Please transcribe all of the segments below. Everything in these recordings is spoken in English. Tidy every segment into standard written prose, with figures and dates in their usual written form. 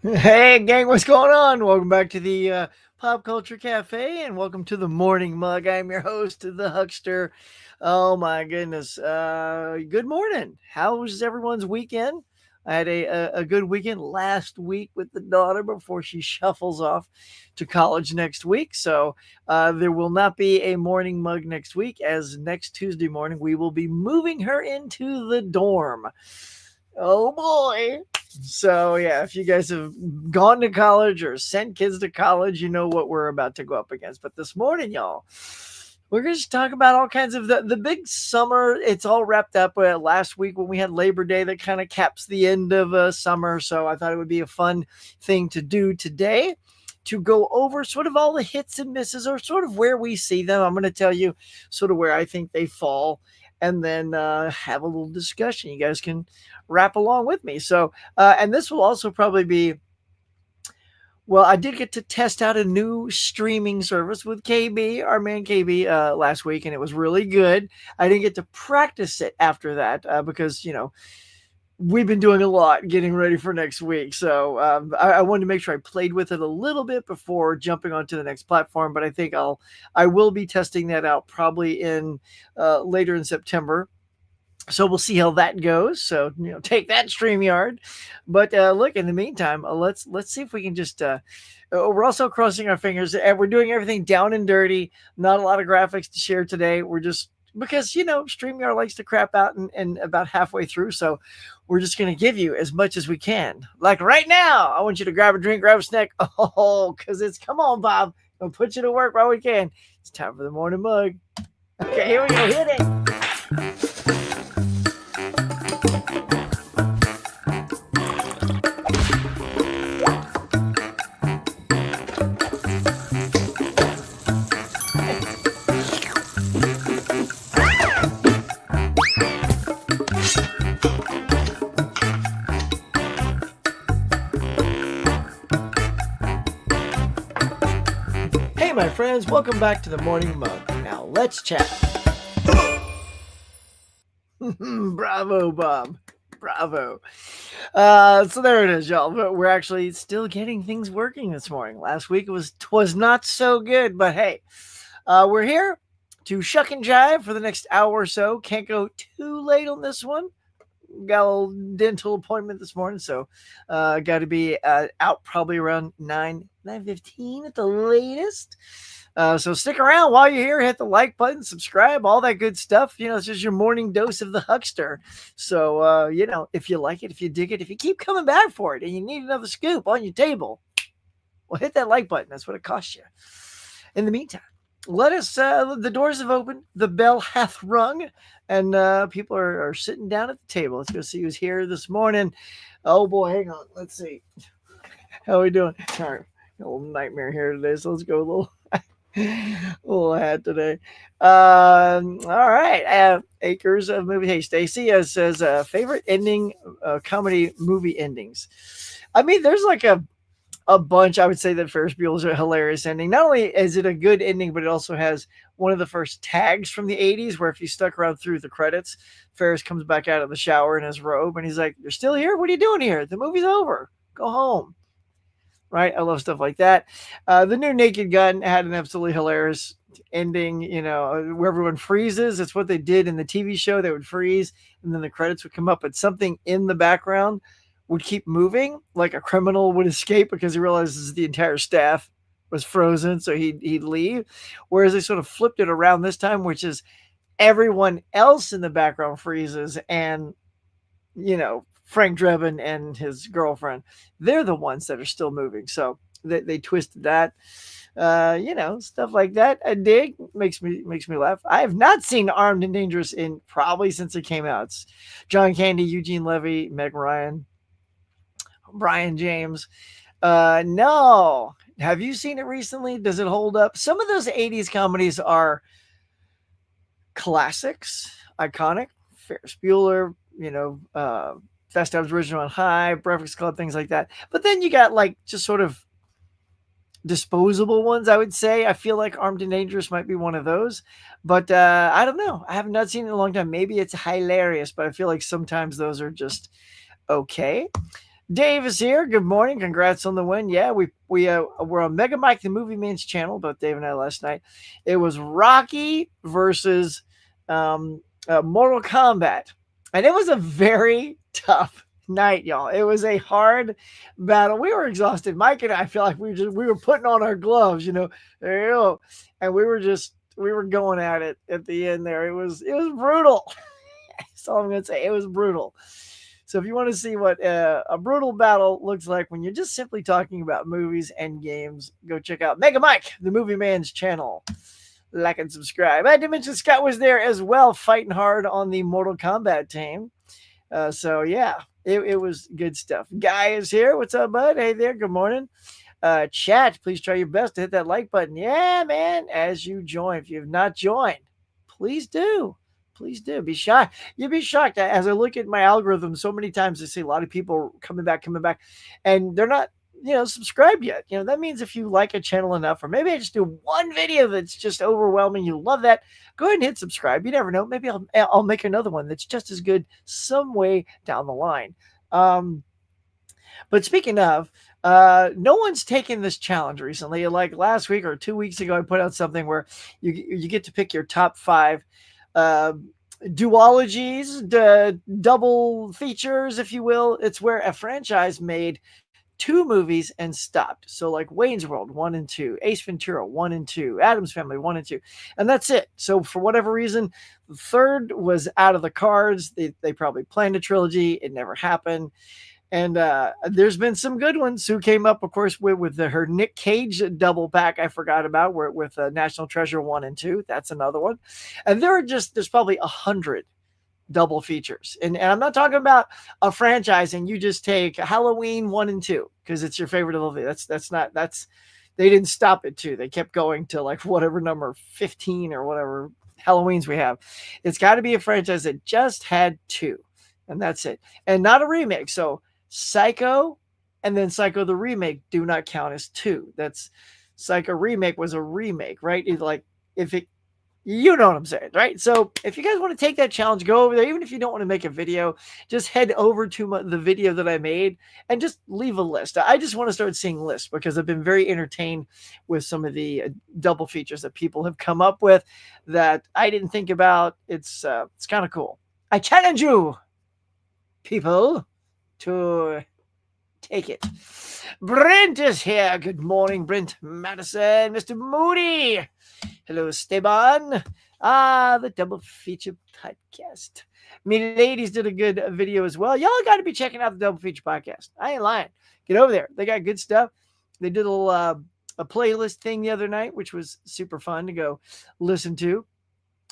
Hey, gang, what's going on? Welcome back to the Pop Culture Cafe and welcome to the Morning Mug. I'm your host, the Huckster. Oh, my goodness. Good morning. How was everyone's weekend? I had a good weekend last week with the daughter before she shuffles off to college next week. So there will not be a Morning Mug next week, as next Tuesday morning we will be moving her into the dorm. Oh, boy. So yeah, if you guys have gone to college or sent kids to college, you know what we're about to go up against. But this morning, y'all, we're going to talk about all kinds of the big summer. It's all wrapped up last week when we had Labor Day that kind of caps the end of summer. So I thought it would be a fun thing to do today to go over sort of all the hits and misses or sort of where we see them. I'm going to tell you sort of where I think they fall and then have a little discussion. You guys can rap along with me. So, and this will also probably be, well, I did get to test out a new streaming service with KB, our man KB, last week, and it was really good. I didn't get to practice it after that because, we've been doing a lot getting ready for next week. So I wanted to make sure I played with it a little bit before jumping onto the next platform. But I think I will be testing that out probably in later in September. So we'll see how that goes. So take that StreamYard. But look, in the meantime, let's see if we can just. We're also crossing our fingers, and we're doing everything down and dirty. Not a lot of graphics to share today. We're just because StreamYard likes to crap out and about halfway through. So we're just going to give you as much as we can. Like right now, I want you to grab a drink, grab a snack. Oh, because it's come on, Bob. We'll put you to work while we can. It's time for the morning mug. Okay, here we go. Hit it. Hey, my friends, welcome back to the Morning Mug. Now, let's chat. Bravo, Bob. Bravo. So there it is, y'all. But we're actually still getting things working this morning. Last week it was not so good, but hey, we're here to shuck and jive for the next hour or so. Can't go too late on this one. Got a little dental appointment this morning, so got to be out probably around 9:15 at the latest. So stick around while you're here. Hit the like button, subscribe, all that good stuff. It's just your morning dose of the Huckster. So if you like it, if you dig it, if you keep coming back for it, and you need another scoop on your table, well, hit that like button. That's what it costs you. In the meantime, let us. The doors have opened. The bell hath rung, and people are sitting down at the table. Let's go see who's here this morning. Oh boy, hang on. Let's see. How are we doing? All right, a little nightmare here today. So let's go a little. Little hat today. All right. Acres of movie. Hey, Stacy says favorite ending, comedy movie endings. I mean, there's like a bunch. I would say that Ferris Bueller's a hilarious ending. Not only is it a good ending, but it also has one of the first tags from the 80s where if you stuck around through the credits, Ferris comes back out of the shower in his robe and he's like, "You're still here? What are you doing here? The movie's over. Go home." Right? I love stuff like that. The new Naked Gun had an absolutely hilarious ending, where everyone freezes. It's what they did in the TV show. They would freeze and then the credits would come up, but something in the background would keep moving, like a criminal would escape because he realizes the entire staff was frozen, so he'd leave. Whereas they sort of flipped it around this time, which is everyone else in the background freezes, and Frank Drebin and his girlfriend, they're the ones that are still moving. So they twisted that. Stuff like that. I dig. Makes me laugh. I have not seen Armed and Dangerous in probably since it came out. It's John Candy, Eugene Levy, Meg Ryan, Brian James. No. Have you seen it recently? Does it hold up? Some of those 80s comedies are classics, iconic. Ferris Bueller, Fast Times at Ridgemont High, Breakfast Club, things like that. But then you got like just sort of disposable ones, I would say. I feel like Armed and Dangerous might be one of those. But I don't know. I have not seen it in a long time. Maybe it's hilarious, but I feel like sometimes those are just okay. Dave is here. Good morning. Congrats on the win. Yeah, we're on Mega Mike, the Movie Man's channel, both Dave and I last night. It was Rocky versus Mortal Kombat, and it was a very tough night, y'all. It was a hard battle. We were exhausted. Mike and I feel like we were putting on our gloves, there you go, and we were going at it at the end there. It was brutal. That's all I'm gonna say. It was brutal. So if you want to see what a brutal battle looks like when you're just simply talking about movies and games, go check out Mega Mike, the Movie Man's channel. Like and subscribe. I did mention Scott was there as well, fighting hard on the Mortal Kombat team. So yeah, it was good stuff. Guy is here. What's up, bud? Hey there. Good morning. Chat, please try your best to hit that like button. Yeah, man. As you join, if you have not joined, please do. Please do. Be shocked. You'd be shocked as I look at my algorithm. So many times I see a lot of people coming back, and they're not, subscribed yet. That means if you like a channel enough, or maybe I just do one video that's just overwhelming, you love that, go ahead and hit subscribe. You never know. Maybe I'll make another one that's just as good some way down the line. But speaking of, no one's taken this challenge recently. Like last week or 2 weeks ago, I put out something where you get to pick your top 5 duologies, double features, if you will. It's where a franchise made 2 movies and stopped. So like Wayne's World 1 and 2, Ace Ventura 1 and 2, Addams Family 1 and 2, and that's it. So for whatever reason, the third was out of the cards. They probably planned a trilogy. It never happened. And there's been some good ones who came up, of course, with her Nick Cage double pack I forgot about, with National Treasure 1 and 2. That's another one. And there's probably 100 double features. And I'm not talking about a franchise and you just take Halloween 1 and 2 because it's your favorite movie. They didn't stop at 2. They kept going to like whatever number 15 or whatever Halloweens we have. It's got to be a franchise that just had 2. And that's it. And not a remake. So Psycho and then Psycho the remake do not count as 2. That's Psycho remake was a remake, right? It's like you know what I'm saying, right? So if you guys want to take that challenge, go over there. Even if you don't want to make a video, just head over to the video that I made and just leave a list. I just want to start seeing lists because I've been very entertained with some of the double features that people have come up with that I didn't think about. It's kind of cool. I challenge you, people, to take it. Brent is here. Good morning, Brent Madison. Mr. Moody. Hello, Esteban. The Double Feature Podcast. Me ladies did a good video as well. Y'all got to be checking out the Double Feature Podcast. I ain't lying. Get over there. They got good stuff. They did a playlist thing the other night, which was super fun to go listen to.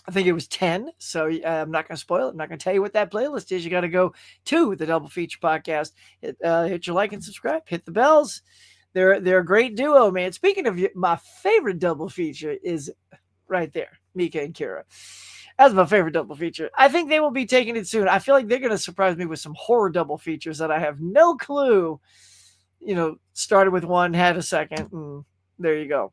I think it was 10. So I'm not going to spoil it. I'm not going to tell you what that playlist is. You got to go to the Double Feature Podcast. Hit your like and subscribe. Hit the bells. They're a great duo, man. Speaking of my favorite double feature is right there, Mika and Kira. That's my favorite double feature. I think they will be taking it soon. I feel like they're going to surprise me with some horror double features that I have no clue. Started with one, had a second, and there you go.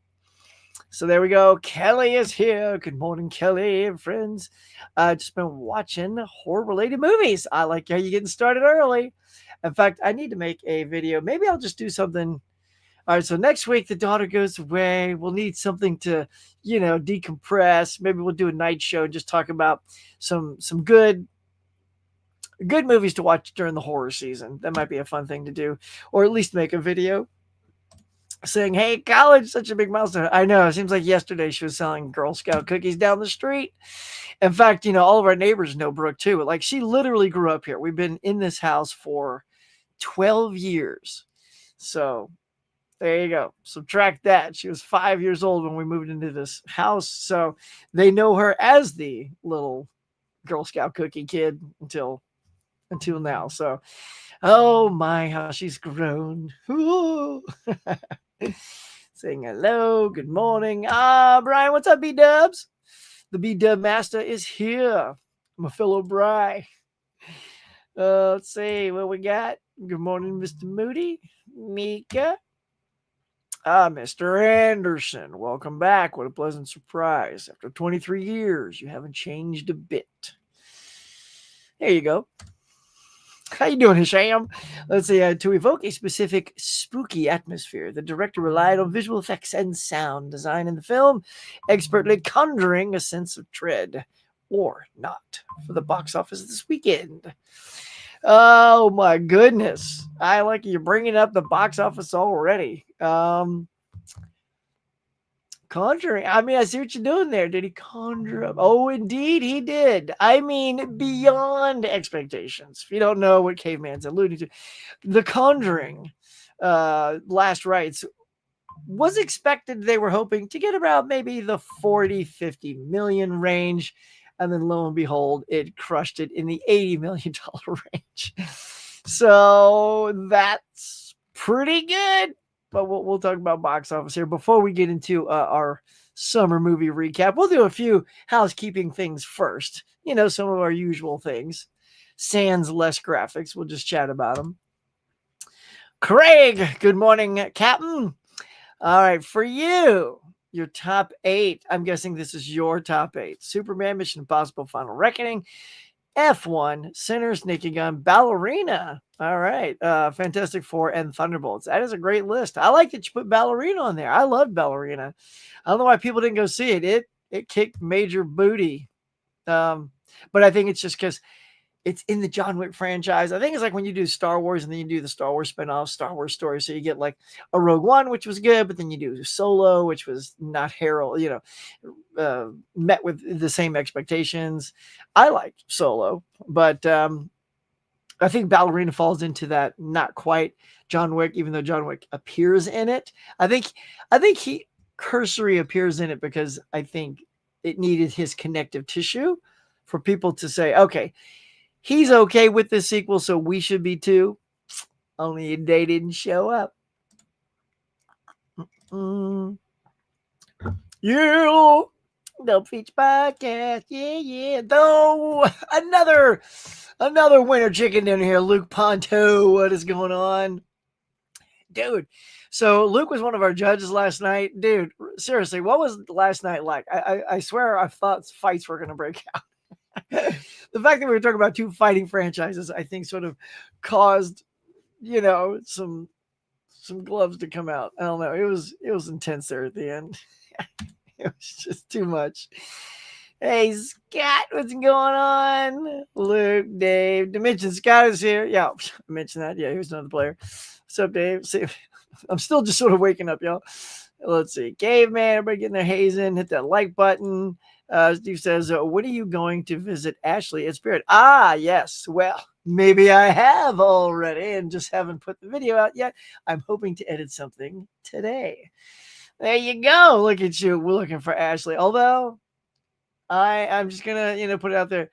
So there we go. Kelly is here. Good morning, Kelly and friends. Just been watching horror-related movies. I like how you're getting started early. In fact, I need to make a video. Maybe I'll just do something. All right, so next week the daughter goes away. We'll need something to, decompress. Maybe we'll do a night show and just talk about some good movies to watch during the horror season. That might be a fun thing to do, or at least make a video saying, "Hey, college, such a big milestone." I know. It seems like yesterday she was selling Girl Scout cookies down the street. In fact, all of our neighbors know Brooke too. Like she literally grew up here. We've been in this house for 12 years. So there you go. Subtract that. She was 5 years old when we moved into this house. So they know her as the little Girl Scout cookie kid until now. So, oh my, how she's grown. Saying hello. Good morning. Brian, what's up, B-Dubs? The B-Dub Master is here. My fellow Bri. Let's see what we got. Good morning, Mr. Moody. Mika. Mr. Anderson, welcome back. What a pleasant surprise. After 23 years, you haven't changed a bit. There you go. How you doing, Hisham? Let's see. To evoke a specific spooky atmosphere, the director relied on visual effects and sound design in the film, expertly conjuring a sense of dread, or not, for the box office this weekend. Oh my goodness! I like you bringing up the box office already. Conjuring. I mean, I see what you're doing there. Did he conjure up? Oh, indeed, he did. I mean, beyond expectations. If you don't know what Caveman's alluding to, The Conjuring, Last Rites, was expected. They were hoping to get about maybe the 40-50 million range. And then lo and behold, it crushed it in the $80 million range. So that's pretty good. But we'll talk about box office here before we get into our summer movie recap. We'll do a few housekeeping things first. You know, some of our usual things. Sans less graphics. We'll just chat about them. Craig, good morning, Captain. All right, for you, your top 8. I'm guessing this is your top 8. Superman, Mission Impossible, Final Reckoning, F1, Sinners, Naked Gun, Ballerina. All right. Fantastic Four and Thunderbolts. That is a great list. I like that you put Ballerina on there. I love Ballerina. I don't know why people didn't go see it. It kicked major booty. But I think it's just because it's in the John Wick franchise. I think it's like when you do Star Wars and then you do the Star Wars spinoff, Star Wars story. So you get like a Rogue One, which was good, but then you do Solo, which was not met with the same expectations. I liked Solo, but I think Ballerina falls into that not quite John Wick, even though John Wick appears in it. I think he cursory appears in it because I think it needed his connective tissue for people to say, okay, he's okay with this sequel, so we should be too. Only they didn't show up. You, the Peach Podcast, yeah. Though another winter chicken in here, Luke Ponto. What is going on, dude? So Luke was one of our judges last night, dude. Seriously, what was last night like? I swear I thought fights were gonna break out. The fact that we were talking about 2 fighting franchises, I think, sort of caused, some gloves to come out. I don't know. It was intense there at the end. It was just too much. Hey, Scott, what's going on? Luke, Dave, Dimension Scott is here. Yeah, I mentioned that. Yeah, here's another player. What's up, Dave? See, I'm still just sort of waking up, y'all. Let's see. Caveman, everybody getting their hazing. Hit that like button. Steve says, when are you going to visit Ashley at Spirit? Ah, yes. Well, maybe I have already and just haven't put the video out yet. I'm hoping to edit something today. There you go. Look at you. We're looking for Ashley. Although I'm just going to, put it out there.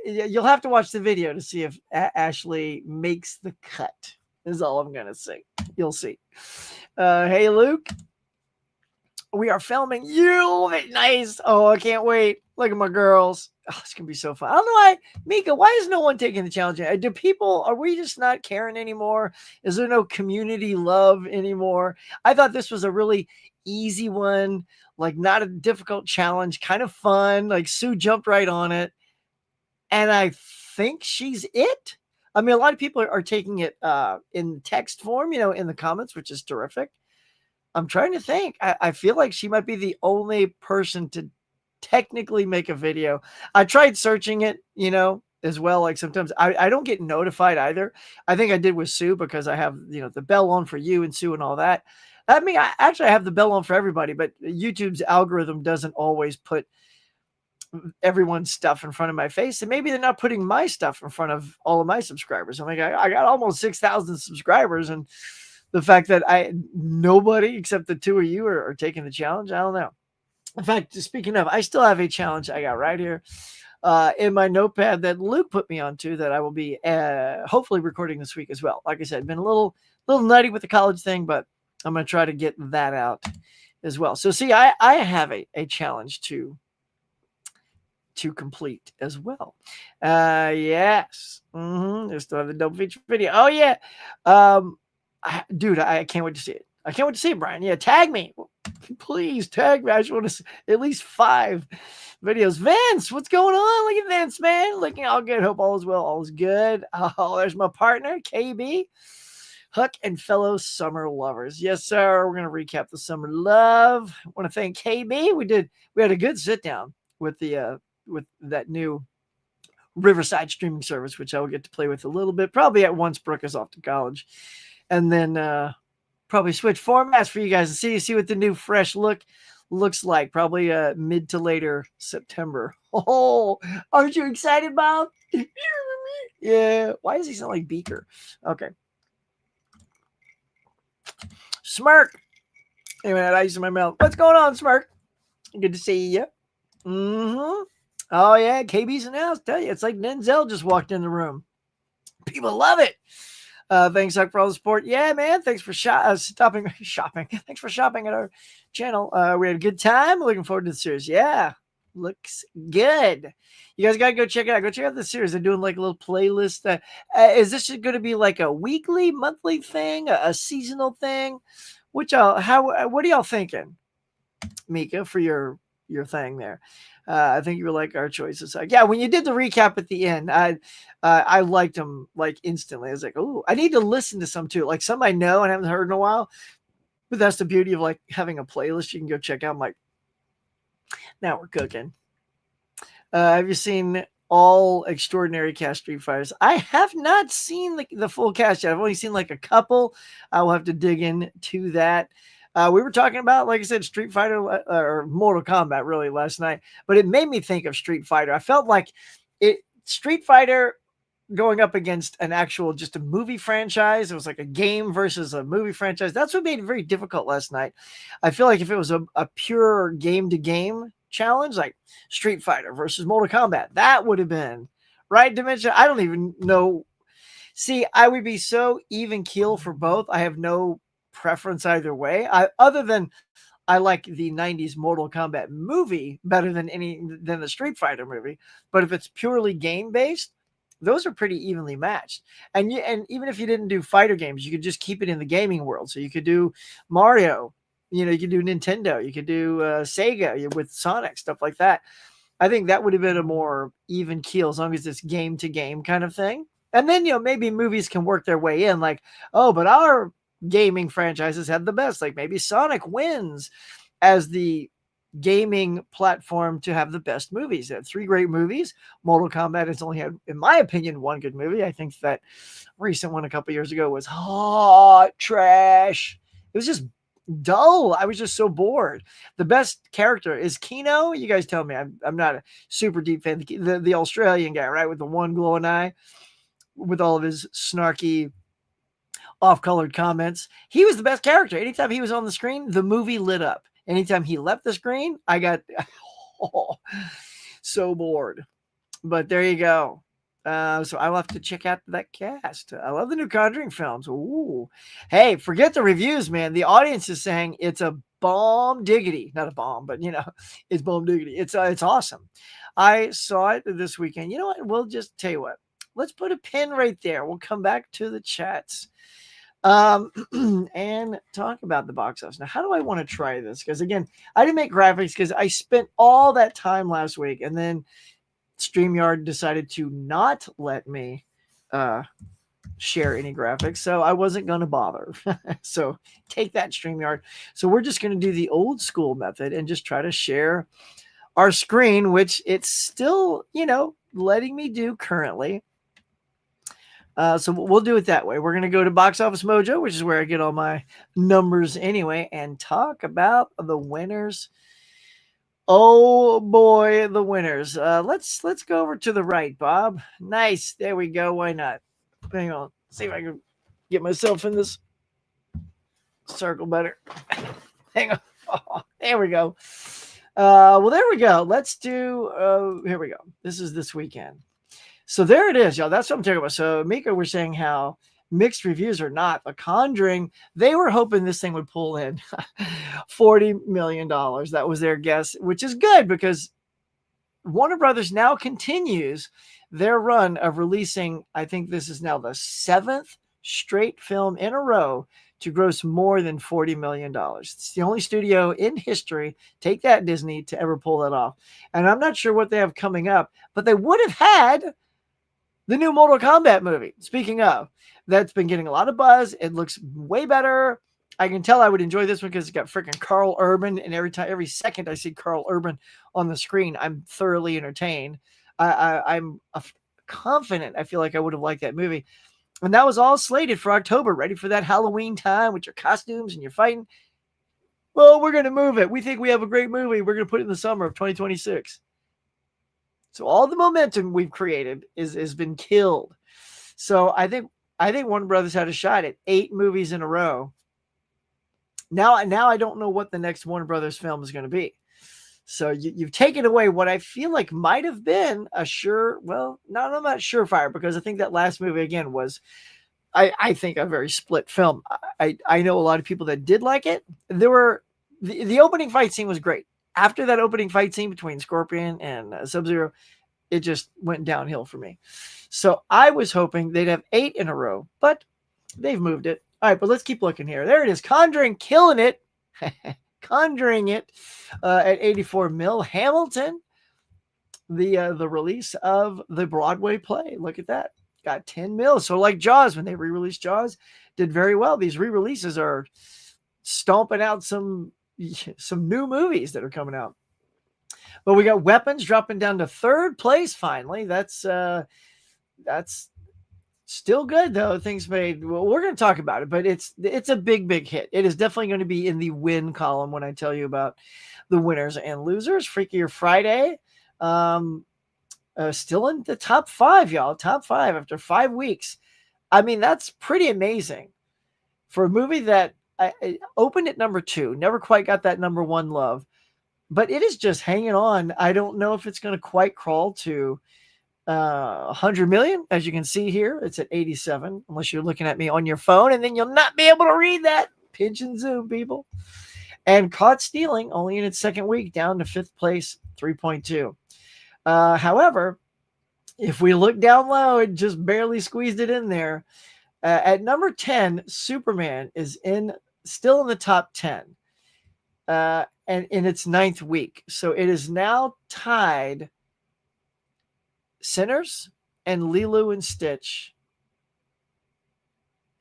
You'll have to watch the video to see if Ashley makes the cut, is all I'm going to say. You'll see. Hey, Luke. We are filming. You nice. Oh, I can't wait. Look at my girls. Oh, it's gonna be so fun. I don't know why, Mika. Why is no one taking the challenge? Are we just not caring anymore? Is there no community love anymore? I thought this was a really easy one, like not a difficult challenge, kind of fun. Like Sue jumped right on it, and I think she's it. I mean, a lot of people are taking it in text form, in the comments, which is terrific. I'm trying to think. I feel like she might be the only person to technically make a video. I tried searching it, as well. Like sometimes I don't get notified either. I think I did with Sue because I have, the bell on for you and Sue and all that. I mean, I have the bell on for everybody, but YouTube's algorithm doesn't always put everyone's stuff in front of my face. And maybe they're not putting my stuff in front of all of my subscribers. I'm like, I got almost 6,000 subscribers, and the fact that nobody except the 2 of you are taking the challenge, I don't know. In fact, speaking of, I still have a challenge I got right here in my notepad that Luke put me onto that I will be hopefully recording this week as well. Like I said, been a little nutty with the college thing, but I'm going to try to get that out as well. So see, I have a challenge to complete as well. Yes. There's still have the double feature video. Oh yeah. Dude, I can't wait to see it. I can't wait to see it, Brian. Yeah, tag me. Please tag me. I just want to see at least 5 videos. Vince, what's going on? Look at Vince, man. Looking all good. Hope all is well. All is good. Oh, there's my partner, KB. Huck and fellow summer lovers. Yes, sir. We're going to recap the summer love. I want to thank KB. We had a good sit down with that new Riverside streaming service, which I will get to play with a little bit, probably at once Brooke is off to college. And then probably switch formats for you guys to see what the new fresh look looks like, probably mid to later September. Oh, aren't you excited, Bob? Yeah. Why does he sound like Beaker? Okay. Smirk. Anyway, that ice in my mouth. What's going on, Smirk? Good to see you. Mm-hmm. Oh, yeah. KB's in the house. Tell you, it's like Denzel just walked in the room. People love it. Thanks, Huck, for all the support. Yeah, man. Thanks for shopping. Thanks for shopping at our channel. We had a good time. Looking forward to the series. Yeah, looks good. You guys got to go check it out. Go check out the series. They're doing like a little playlist. Is this going to be like a weekly, monthly thing, a seasonal thing? What are y'all thinking, Mika, for your thing there? I think you were like our choices. Yeah, when you did the recap at the end, I liked them like instantly. I was like, oh, I need to listen to some too. Like some I know and haven't heard in a while. But that's the beauty of like having a playlist you can go check out. I'm like, now we're cooking. Have you seen all extraordinary cast Street Fighters? I have not seen the full cast yet. I've only seen like a couple. I will have to dig into that. We were talking about, like I said, Street Fighter or Mortal Kombat really last night, but it made me think of Street Fighter. I felt like Street Fighter going up against an actual, just a movie franchise. It was like a game versus a movie franchise. That's what made it very difficult last night. I feel like if it was a pure game to game challenge, like Street Fighter versus Mortal Kombat, that would have been right dimension. I don't even know. See, I would be so even keel for both. I have no preference either way. Other than I like the 90s Mortal Kombat movie better than the Street Fighter movie. But if it's purely game based, those are pretty evenly matched. And even if you didn't do fighter games, you could just keep it in the gaming world. So you could do Mario, you could do Nintendo, you could do Sega with Sonic, stuff like that. I think that would have been a more even keel as long as it's game to game kind of thing. And then, maybe movies can work their way in like, oh, but our gaming franchises had the best. Like maybe Sonic wins as the gaming platform to have the best movies. They had 3 great movies. Mortal Kombat has only had, in my opinion, 1 good movie. I think that recent one a couple years ago was hot trash. It was just dull. I was just so bored. The best character is Kino. You guys tell me. I'm not a super deep fan. The Australian guy, right, with the one glowing eye, with all of his snarky off-colored comments. He was the best character. Anytime he was on the screen, the movie lit up. Anytime he left the screen, I got so bored. But there you go. So I'll have to check out that cast. I love the new Conjuring films. Ooh. Hey, forget the reviews, man. The audience is saying it's a bomb diggity. Not a bomb, but it's bomb diggity. It's awesome. I saw it this weekend. You know what? We'll just tell you what. Let's put a pin right there. We'll come back to the chats. And talk about the box office. Now, how do I want to try this? Because again, I didn't make graphics because I spent all that time last week, and then StreamYard decided to not let me share any graphics, so I wasn't going to bother. So take that, StreamYard. So we're just going to do the old school method and just try to share our screen, which it's still, letting me do currently. So we'll do it that way. We're going to go to Box Office Mojo, which is where I get all my numbers anyway, and talk about the winners. Oh boy, the winners. Let's go over to the right, Bob. Nice. There we go. Why not? Hang on. See if I can get myself in this circle better. Hang on. Oh, there we go. Well, there we go. Let's do, here we go. This is this weekend. So there it is, y'all. That's what I'm talking about. So Mika, we're saying how mixed reviews or not, The Conjuring, they were hoping this thing would pull in $40 million. That was their guess, which is good because Warner Brothers now continues their run of releasing, I think this is now the 7th straight film in a row to gross more than $40 million. It's the only studio in history, take that Disney, to ever pull that off. And I'm not sure what they have coming up, but they would have had the new Mortal Kombat movie. Speaking of, that's been getting a lot of buzz. It looks way better. I can tell I would enjoy this one because it's got freaking Carl Urban, and every second I see Carl Urban on the screen, I'm thoroughly entertained. I'm confident. I feel like I would have liked that movie. And that was all slated for October, ready for that Halloween time with your costumes and your fighting. Well, we're going to move it. We think we have a great movie. We're going to put it in the summer of 2026. So all the momentum we've created has been killed. So I think Warner Brothers had a shot at 8 movies in a row. Now I don't know what the next Warner Brothers film is going to be. So you've taken away what I feel like might have been a I'm not surefire, because I think that last movie again was, I think, a very split film. I know a lot of people that did like it. There were the opening fight scene was great. After that opening fight scene between Scorpion and Sub-Zero, it just went downhill for me. So I was hoping they'd have 8 in a row, but they've moved it. All right, but let's keep looking here. There it is. Conjuring killing it. Conjuring it at 84 mil. Hamilton, the release of the Broadway play. Look at that. Got 10 mil. So like Jaws, when they re-released Jaws, did very well. These re-releases are stomping out some new movies that are coming out. But we got Weapons dropping down to 3rd place finally. That's still good though. Things made. Well, we're going to talk about it, but it's a big hit. It is definitely going to be in the win column when I tell you about the winners and losers. Freakier Friday, still in the top 5, y'all. Top 5 after 5 weeks. I mean, that's pretty amazing for a movie that I opened at number 2. Never quite got that number 1 love, but it is just hanging on. I don't know if it's going to quite crawl to 100 million. As you can see here, it's at 87, unless you're looking at me on your phone, and then you'll not be able to read that. Pinch and zoom, people. And Caught Stealing, only in its 2nd week, down to 5th place, 3.2. However, if we look down low, it just barely squeezed it in there. At number 10, Superman is still in the top 10, and in its 9th week. So it is now tied Sinners and Lilo and Stitch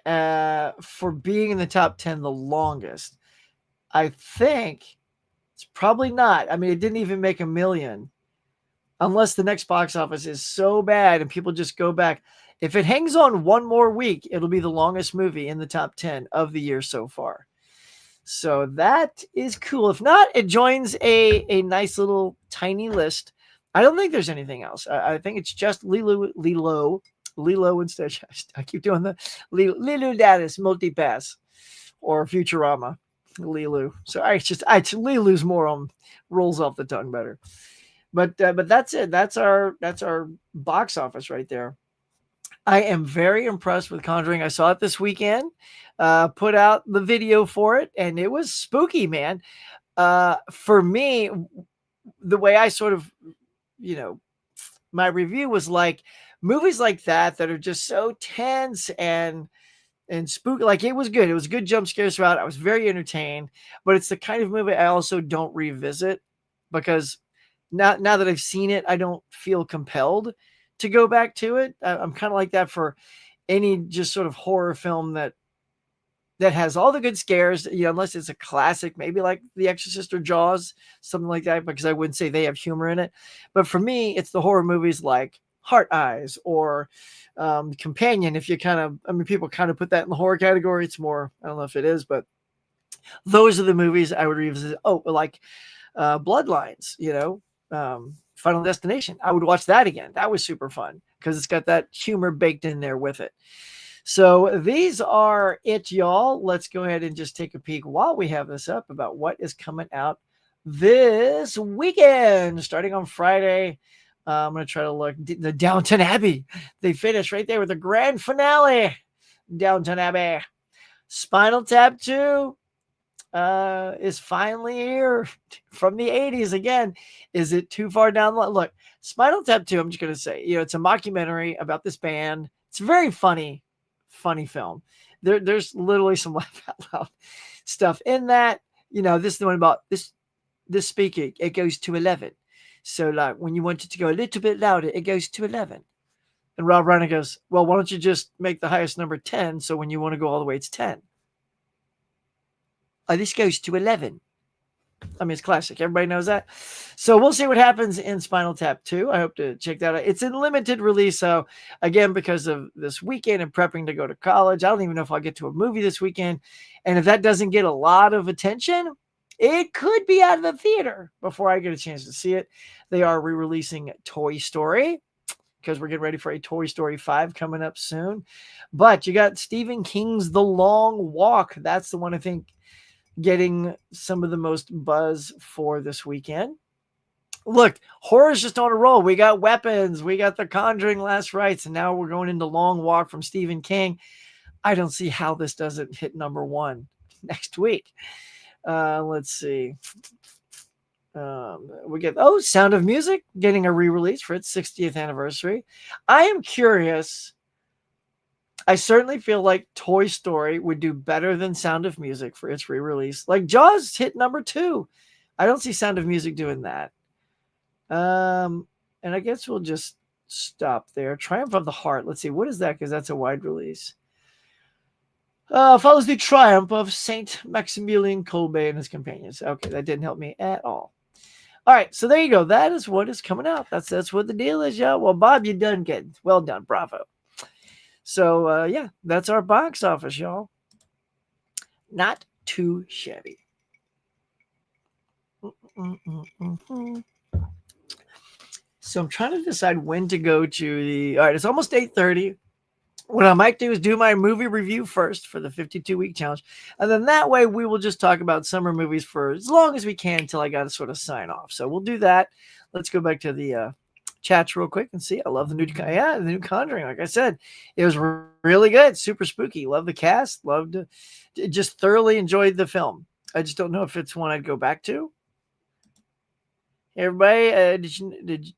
for being in the top 10 the longest. I think it's probably not. I mean, it didn't even make $1 million, unless the next box office is so bad and people just go back. If it hangs on one more week, it'll be the longest movie in the top 10 of the year so far. So that is cool. If not, it joins a nice little tiny list. I don't think there's anything else. I think it's just Lilo and Stitch. I keep doing the Lilo Dallas Multipass or Futurama Lilo. So Lilu's more on, rolls off the tongue better. But that's it. That's our box office right there. I am very impressed with Conjuring. I saw it this weekend. Put out the video for it, and it was spooky, man. For me, the way I sort of, my review was like movies like that are just so tense and spooky. Like, it was good. It was good jump scares throughout. I was very entertained, but it's the kind of movie I also don't revisit, because now that I've seen it, I don't feel compelled to go back to it. I'm kind of like that for any just sort of horror film that has all the good scares, unless it's a classic, maybe like The Exorcist or Jaws, something like that, because I wouldn't say they have humor in it. But for me, it's the horror movies like Heart Eyes or Companion. If you people kind of put that in the horror category. It's more, I don't know if it is, but those are the movies I would revisit. Oh, like Bloodlines, Final Destination. I would watch that again. That was super fun because it's got that humor baked in there with it. So these are it, y'all. Let's go ahead and just take a peek while we have this up about what is coming out this weekend. Starting on Friday, I'm going to try to look. The Downton Abbey. They finished right there with the grand finale. Downton Abbey. Spinal Tap 2 is finally here from the 80s again. Is it too far down? Look, Spinal Tap 2, I'm just going to say, it's a mockumentary about this band. It's very funny film. there's literally some laugh out loud stuff in that. This is the one about this speaker. It goes to 11. So like when you want it to go a little bit louder, it goes to 11. And Rob Reiner goes, well, why don't you just make the highest number 10? So when you want to go all the way, it's 10. Oh, this goes to 11. I mean, it's classic. Everybody knows that. So we'll see what happens in Spinal Tap 2. I hope to check that out. It's in limited release. So again, because of this weekend and prepping to go to college, I don't even know if I'll get to a movie this weekend. And if that doesn't get a lot of attention, it could be out of the theater before I get a chance to see it. They are re-releasing Toy Story because we're getting ready for a Toy Story 5 coming up soon. But you got Stephen King's The Long Walk. That's the one I think getting some of the most buzz for this weekend. Look, horror's just on a roll. We got Weapons, we got The Conjuring Last Rites, and now we're going into Long Walk from Stephen King. I don't see how this doesn't hit number 1 next week. Let's see. We get Sound of Music getting a re-release for its 60th anniversary. I am curious. I certainly feel like Toy Story would do better than Sound of Music for its re-release. Like Jaws hit number 2. I don't see Sound of Music doing that. And I guess we'll just stop there. Triumph of the Heart. Let's see. What is that? Because that's a wide release. Follows the triumph of Saint Maximilian Kolbe and his companions. Okay, that didn't help me at all. All right, so there you go. That is what is coming out. That's what the deal is, y'all. Well, Bob, you done good. Well done. Bravo. So, yeah, that's our box office, y'all. Not too shabby. So I'm trying to decide when to go to the... All right, it's almost 8:30. What I might do is do my movie review first for the 52-week challenge. And then that way we will just talk about summer movies for as long as we can until I got to sort of sign off. So we'll do that. Let's go back to the... chats real quick and see. I love the new Conjuring. Like I said, it was really good, super spooky. Love the cast, just thoroughly enjoyed the film. I just don't know if it's one I'd go back to. Everybody,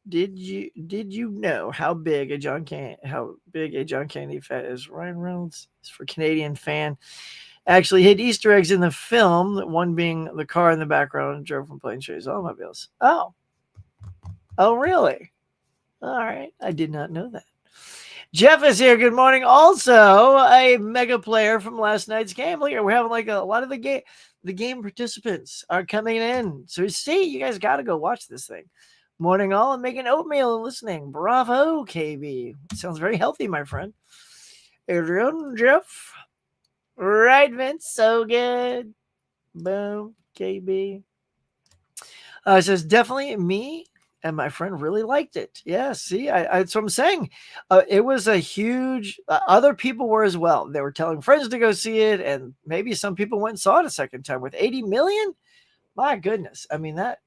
did you know how big a John Candy fan is? Ryan Reynolds is for Canadian fan. Actually hid Easter eggs in the film, one being the car in the background and drove from Plane Trains Automobiles. Oh, really? All right. I did not know that. Jeff is here. Good morning. Also, a mega player from last night's game. Look, we're having like a lot of the game participants are coming in. So see, you guys got to go watch this thing. Morning all. I'm making oatmeal and listening. Bravo, KB. Sounds very healthy, my friend. Adrian, Jeff. Right, Vince. So good. Boom, KB. It says definitely me. And my friend really liked it. Yeah, see, that's what I'm saying. It was a huge... other people were as well. They were telling friends to go see it, and maybe some people went and saw it a second time. With 80 million? My goodness. I mean, that...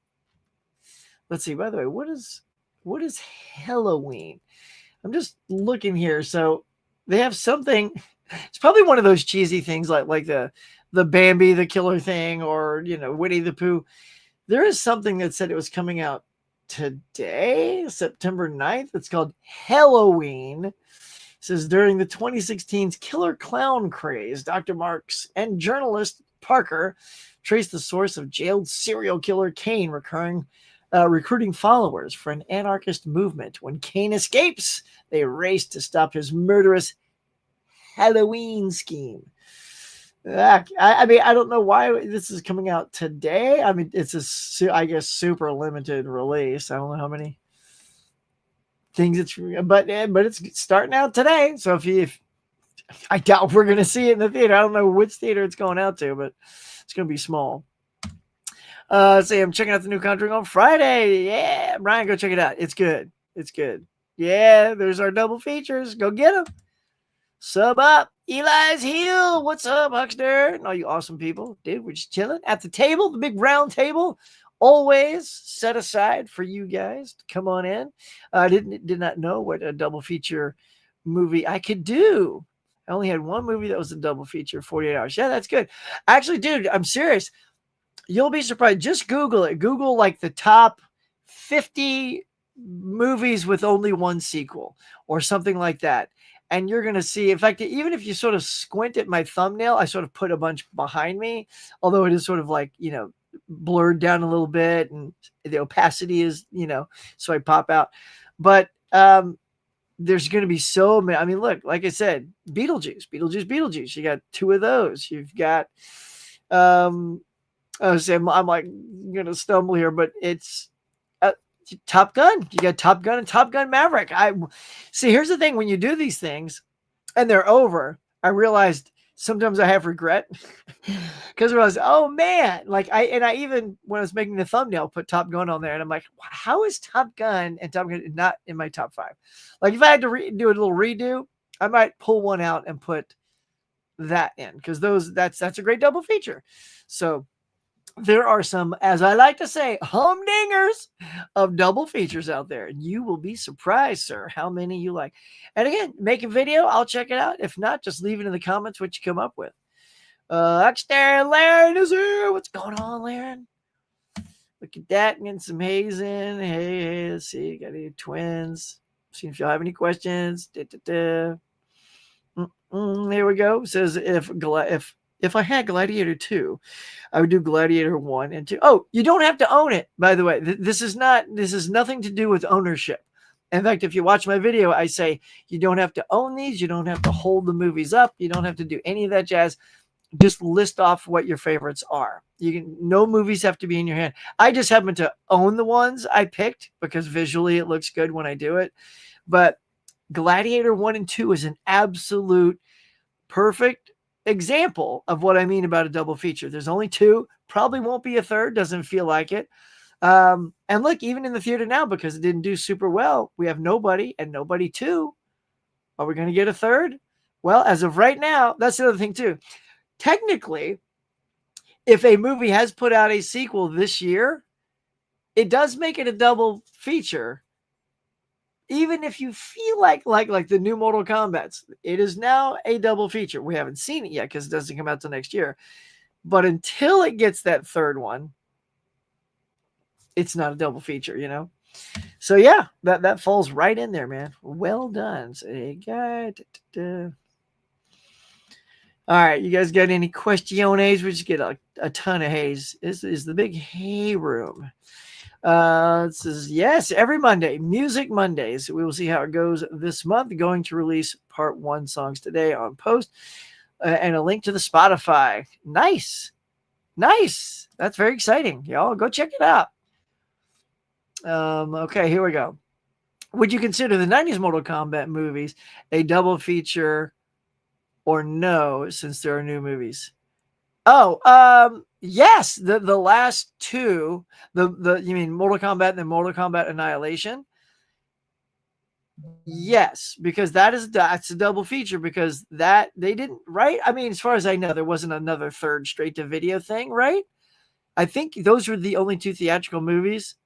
Let's see, by the way, what is Halloween? I'm just looking here. So they have something... It's probably one of those cheesy things like the Bambi, the killer thing, or, Winnie the Pooh. There is something that said it was coming out today, September 9th. It's called Halloween. It says during the 2016's killer clown craze, Dr. Marks and journalist Parker traced the source of jailed serial killer Kane recruiting followers for an anarchist movement. When Kane escapes, they race to stop his murderous Halloween scheme. I mean, I don't know why this is coming out today. I mean, it's I guess super limited release. I don't know how many things but it's starting out today. So if I doubt we're going to see it in the theater. I don't know which theater it's going out to, but it's going to be small. Say I'm checking out the new Conjuring on Friday. Yeah, Brian, go check it out. It's good. It's good. Yeah, there's our double features. Go get them. Sub up. Eli's Hill. What's up, Huckster? And all you awesome people. Dude, we're just chilling at the table, the big round table, always set aside for you guys to come on in. I did not know what a double feature movie I could do. I only had one movie that was a double feature, 48 hours. Yeah, that's good. Actually, dude, I'm serious. You'll be surprised. Just Google it. Google like the top 50 movies with only one sequel or something like that. and you're going to see, in fact, even if you sort of squint at my thumbnail, I sort of put a bunch behind me, although it is sort of like, blurred down a little bit, and the opacity is, so I pop out. But there's going to be so many. I mean, look, like I said, Beetlejuice. You got two of those. You've got, I'm like going to stumble here, but it's Top Gun. You got Top Gun and Top Gun Maverick. I see. Here's the thing: when you do these things and they're over, I realized sometimes I have regret because I was, oh man, like I even when I was making the thumbnail, put Top Gun on there, and I'm like, how is Top Gun and Top Gun not in my top 5? Like if I had to do a little redo, I might pull one out and put that in, because that's a great double feature. So there are some, as I like to say, humdingers of double features out there. And you will be surprised, sir, how many you like. And again, make a video. I'll check it out. If not, just leave it in the comments what you come up with. Exterior Laren is here. What's going on, Laren? Look at that. Getting some hazing. Hey, let's see. Got any twins? See if y'all have any questions. Here we go. It says if I had Gladiator 2, I would do Gladiator 1 and 2. Oh, you don't have to own it, by the way. This is nothing to do with ownership. In fact, if you watch my video, I say you don't have to own these. You don't have to hold the movies up. You don't have to do any of that jazz. Just list off what your favorites are. No movies have to be in your hand. I just happen to own the ones I picked because visually it looks good when I do it. But Gladiator 1 and 2 is an absolute perfect example of what I mean about a double feature. There's only 2, probably won't be a third, doesn't feel like it. And look, even in the theater now, because it didn't do super well, we have Nobody and Nobody 2. Are we going to get a third? Well, as of right now, that's the other thing too. Technically, if a movie has put out a sequel this year, it does make it a double feature. Even if you feel like the new Mortal Kombat, it is now a double feature. We haven't seen it yet because it doesn't come out till next year. But until it gets that third one, it's not a double feature, So yeah, that falls right in there, man. Well done. So, hey, guy. All right, you guys got any questiones? We just get a ton of haze. This is the big hay room. It says, yes, every Monday, Music Mondays. We will see how it goes this month. Going to release part 1 songs today on post and a link to the Spotify. Nice. That's very exciting. Y'all go check it out. Okay, here we go. Would you consider the 90s Mortal Kombat movies a double feature or no, since there are new movies? Oh, yes. The last 2, you mean Mortal Kombat and then Mortal Kombat Annihilation? Yes, because that's a double feature, because that they didn't, right? I mean, as far as I know, there wasn't another third straight to video thing, right? I think those were the only 2 theatrical movies.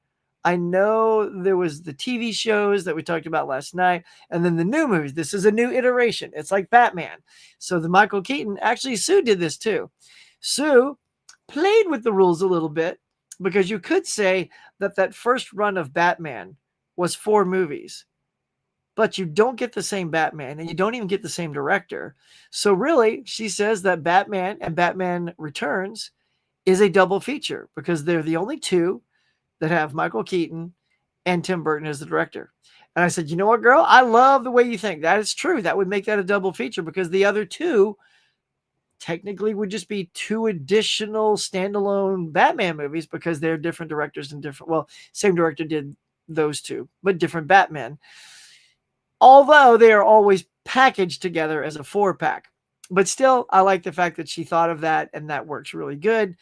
I know there was the TV shows that we talked about last night, and then the new movies. This is a new iteration. It's like Batman. So the Michael Keaton, actually Sue did this too. Sue played with the rules a little bit, because you could say that first run of Batman was 4 movies, but you don't get the same Batman, and you don't even get the same director. So really, she says that Batman and Batman Returns is a double feature, because they're the only 2 that have Michael Keaton and Tim Burton as the director. And I said, you know what, girl? I love the way you think. That is true. That would make that a double feature, because the other 2 technically would just be 2 additional standalone Batman movies, because they're different directors and same director did those 2, but different Batman. Although they are always packaged together as a 4-pack. But still, I like the fact that she thought of that, and that works really good.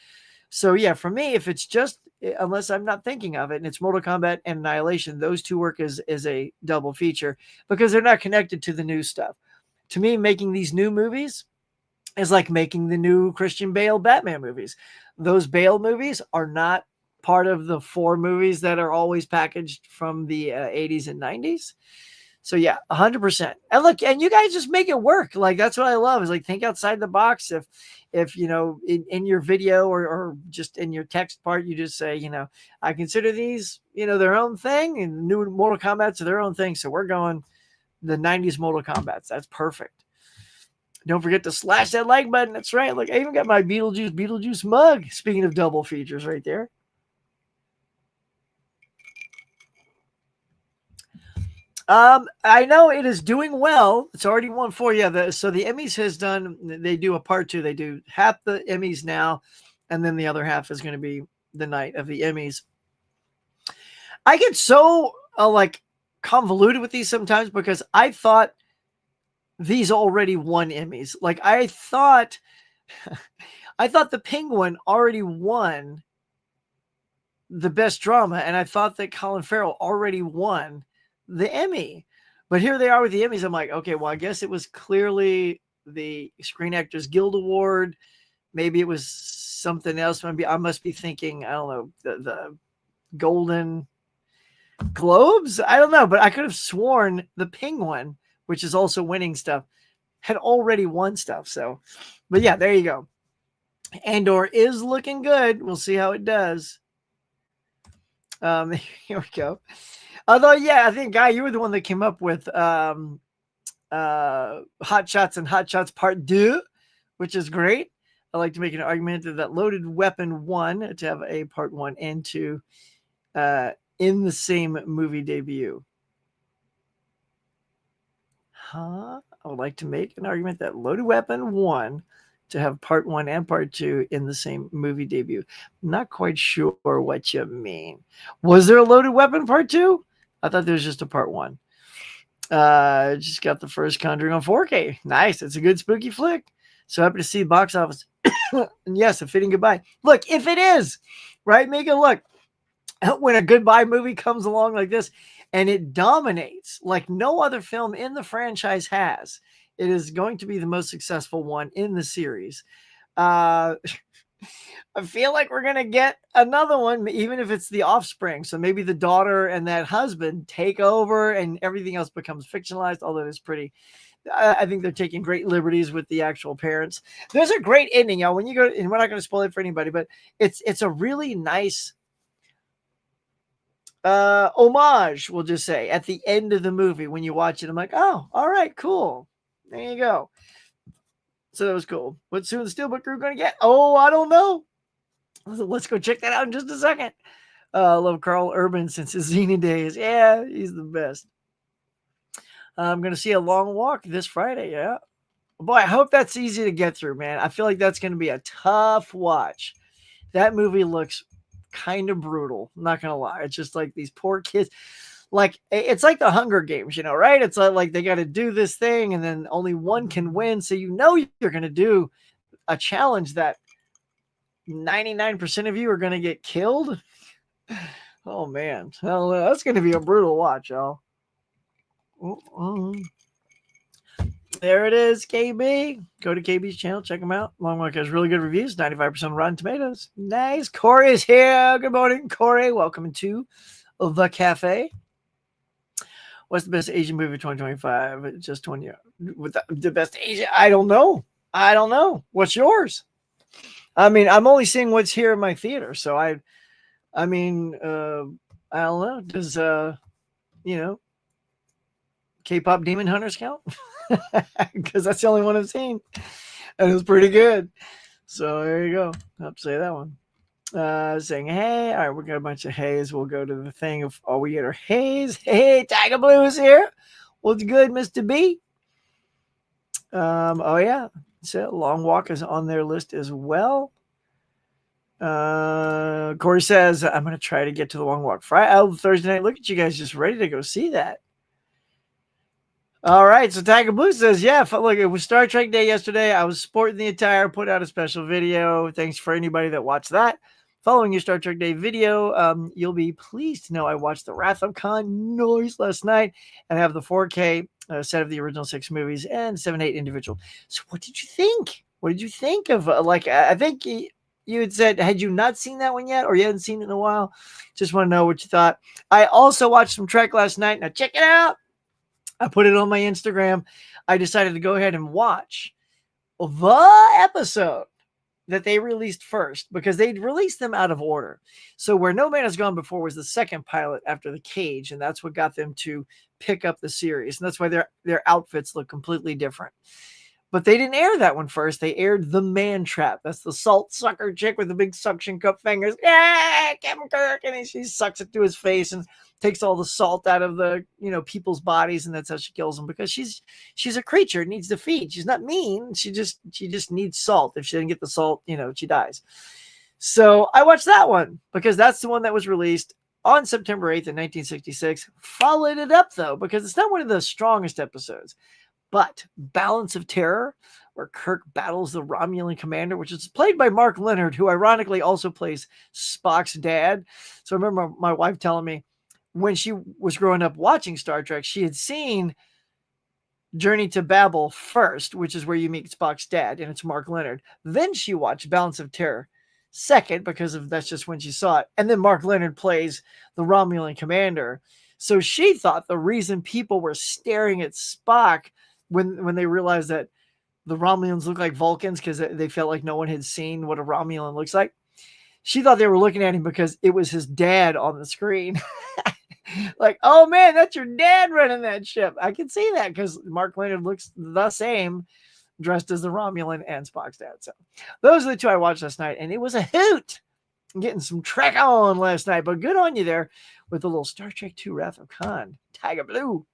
So yeah, for me, if it's just, unless I'm not thinking of it, and it's Mortal Kombat and Annihilation, those 2 work as a double feature, because they're not connected to the new stuff. To me, making these new movies is like making the new Christian Bale Batman movies. Those Bale movies are not part of the 4 movies that are always packaged from the 80s and 90s. So yeah, 100%. And look, and you guys just make it work. Like, that's what I love, is like, think outside the box. If in your video or just in your text part, you just say, I consider these, their own thing, and new Mortal Kombat's their own thing. So we're going the 90s Mortal Kombat. That's perfect. Don't forget to slash that like button. That's right. Look, I even got my Beetlejuice mug. Speaking of double features right there. I know it is doing well. It's already won 4. Yeah, so the Emmys has done, they do a part 2. They do half the Emmys now, and then the other half is going to be the night of the Emmys. I get so convoluted with these sometimes because I thought these already won Emmys. Like I thought The Penguin already won the best drama, and I thought that Colin Farrell already won the Emmy. But here they are with the Emmys. I'm like, okay, well, I guess it was clearly the Screen Actors Guild Award. Maybe it was something else. Maybe I must be thinking, I don't know, the Golden Globes? I don't know, but I could have sworn the Penguin, which is also winning stuff, had already won stuff. So, but yeah, there you go. Andor is looking good. We'll see how it does. Here we go. Although, yeah, I think, Guy, you were the one that came up with Hot Shots and Hot Shots Part 2, which is great. I like to make an argument that Loaded Weapon 1 to have a Part 1 and 2 in the same movie debut. I would like to make an argument that Loaded Weapon 1 to have Part 1 and Part 2 in the same movie debut. Not quite sure what you mean. Was there a Loaded Weapon Part 2? I thought there was just a Part 1. Just got the first Conjuring on 4K. Nice. It's a good spooky flick. So happy to see box office. And yes, a fitting goodbye. Look, if it is, right, make it look. When a goodbye movie comes along like this and it dominates like no other film in the franchise has, it is going to be the most successful one in the series. I feel like we're going to get another one, even if it's the offspring. So maybe the daughter and that husband take over and everything else becomes fictionalized, although it's pretty... I think they're taking great liberties with the actual parents. There's a great ending, y'all. When you go, and we're not going to spoil it for anybody, but it's a really nice homage, we'll just say, at the end of the movie. When you watch it, I'm like, oh, all right, cool. There you go. So that was cool. What's soon the Steelbook Crew going to get? Oh, I don't know. Let's go check that out in just a second. I love Carl Urban since his Xena days. Yeah, he's the best. I'm going to see A Long Walk this Friday. Yeah. Boy, I hope that's easy to get through, man. I feel like that's going to be a tough watch. That movie looks kind of brutal. I'm not going to lie. It's just like these poor kids. Like, it's like the Hunger Games, you know, right? It's like they got to do this thing and then only one can win. So you know you're going to do a challenge that 99% of you are going to get killed. Oh, man. Well, that's going to be a brutal watch, y'all. There it is, KB. Go to KB's channel, check him out. Long Walk has really good reviews, 95% Rotten Tomatoes. Nice. Corey is here. Good morning, Corey. Welcome to the cafe. What's the best Asian movie of 2025? Just 20 years. With the best Asian? I don't know. What's yours? I mean, I'm only seeing what's here in my theater. So I don't know. Does, K-pop Demon Hunters count? Because that's the only one I've seen. And it was pretty good. So there you go. I'll have to say that one. Saying, hey. All right, we got a bunch of hays. We'll go to the thing of, we get our hays. Hey, Tiger Blues here. What's good, Mr. B? Oh, yeah. So Long Walk is on their list as well. Corey says, I'm going to try to get to the Long Walk Friday, Thursday night. Look at you guys just ready to go see that. All right, so Tiger Blue says, yeah, look, it was Star Trek Day yesterday. I was sporting the attire, put out a special video. Thanks for anybody that watched that. Following your Star Trek Day video, you'll be pleased to know I watched the Wrath of Khan noise last night and have the 4K set of the original 6 movies and 7-8 individual. So what did you think? What did you think of, I think you had said, had you not seen that one yet or you hadn't seen it in a while? Just want to know what you thought. I also watched some Trek last night. Now check it out. I put it on my Instagram. I decided to go ahead and watch the episode that they released first because they'd released them out of order. So Where No Man Has Gone Before was the second pilot after The Cage, and that's what got them to pick up the series. And that's why their outfits look completely different. But they didn't air that one first. They aired The Man Trap. That's the salt sucker chick with the big suction cup fingers. Yeah, Captain Kirk. And she sucks it to his face and takes all the salt out of the, people's bodies. And that's how she kills them, because she's a creature, needs to feed. She's not mean. She just needs salt. If she didn't get the salt, she dies. So I watched that one because that's the one that was released on September 8th in 1966. Followed it up, though, because it's not one of the strongest episodes. But Balance of Terror, where Kirk battles the Romulan commander, which is played by Mark Lenard, who ironically also plays Spock's dad. So I remember my wife telling me when she was growing up watching Star Trek, she had seen Journey to Babel first, which is where you meet Spock's dad, and it's Mark Lenard. Then she watched Balance of Terror second, because that's just when she saw it. And then Mark Lenard plays the Romulan commander. So she thought the reason people were staring at Spock when they realized that the Romulans look like Vulcans, because they felt like no one had seen what a Romulan looks like, she thought they were looking at him because it was his dad on the screen. Like, oh man, that's your dad running that ship. I can see that because Mark Lenard looks the same dressed as the Romulan and Spock's dad. So those are the two I watched last night, and it was a hoot. I'm getting some Trek on last night, but good on you there with a little Star Trek II Wrath of Khan, Tiger Blue.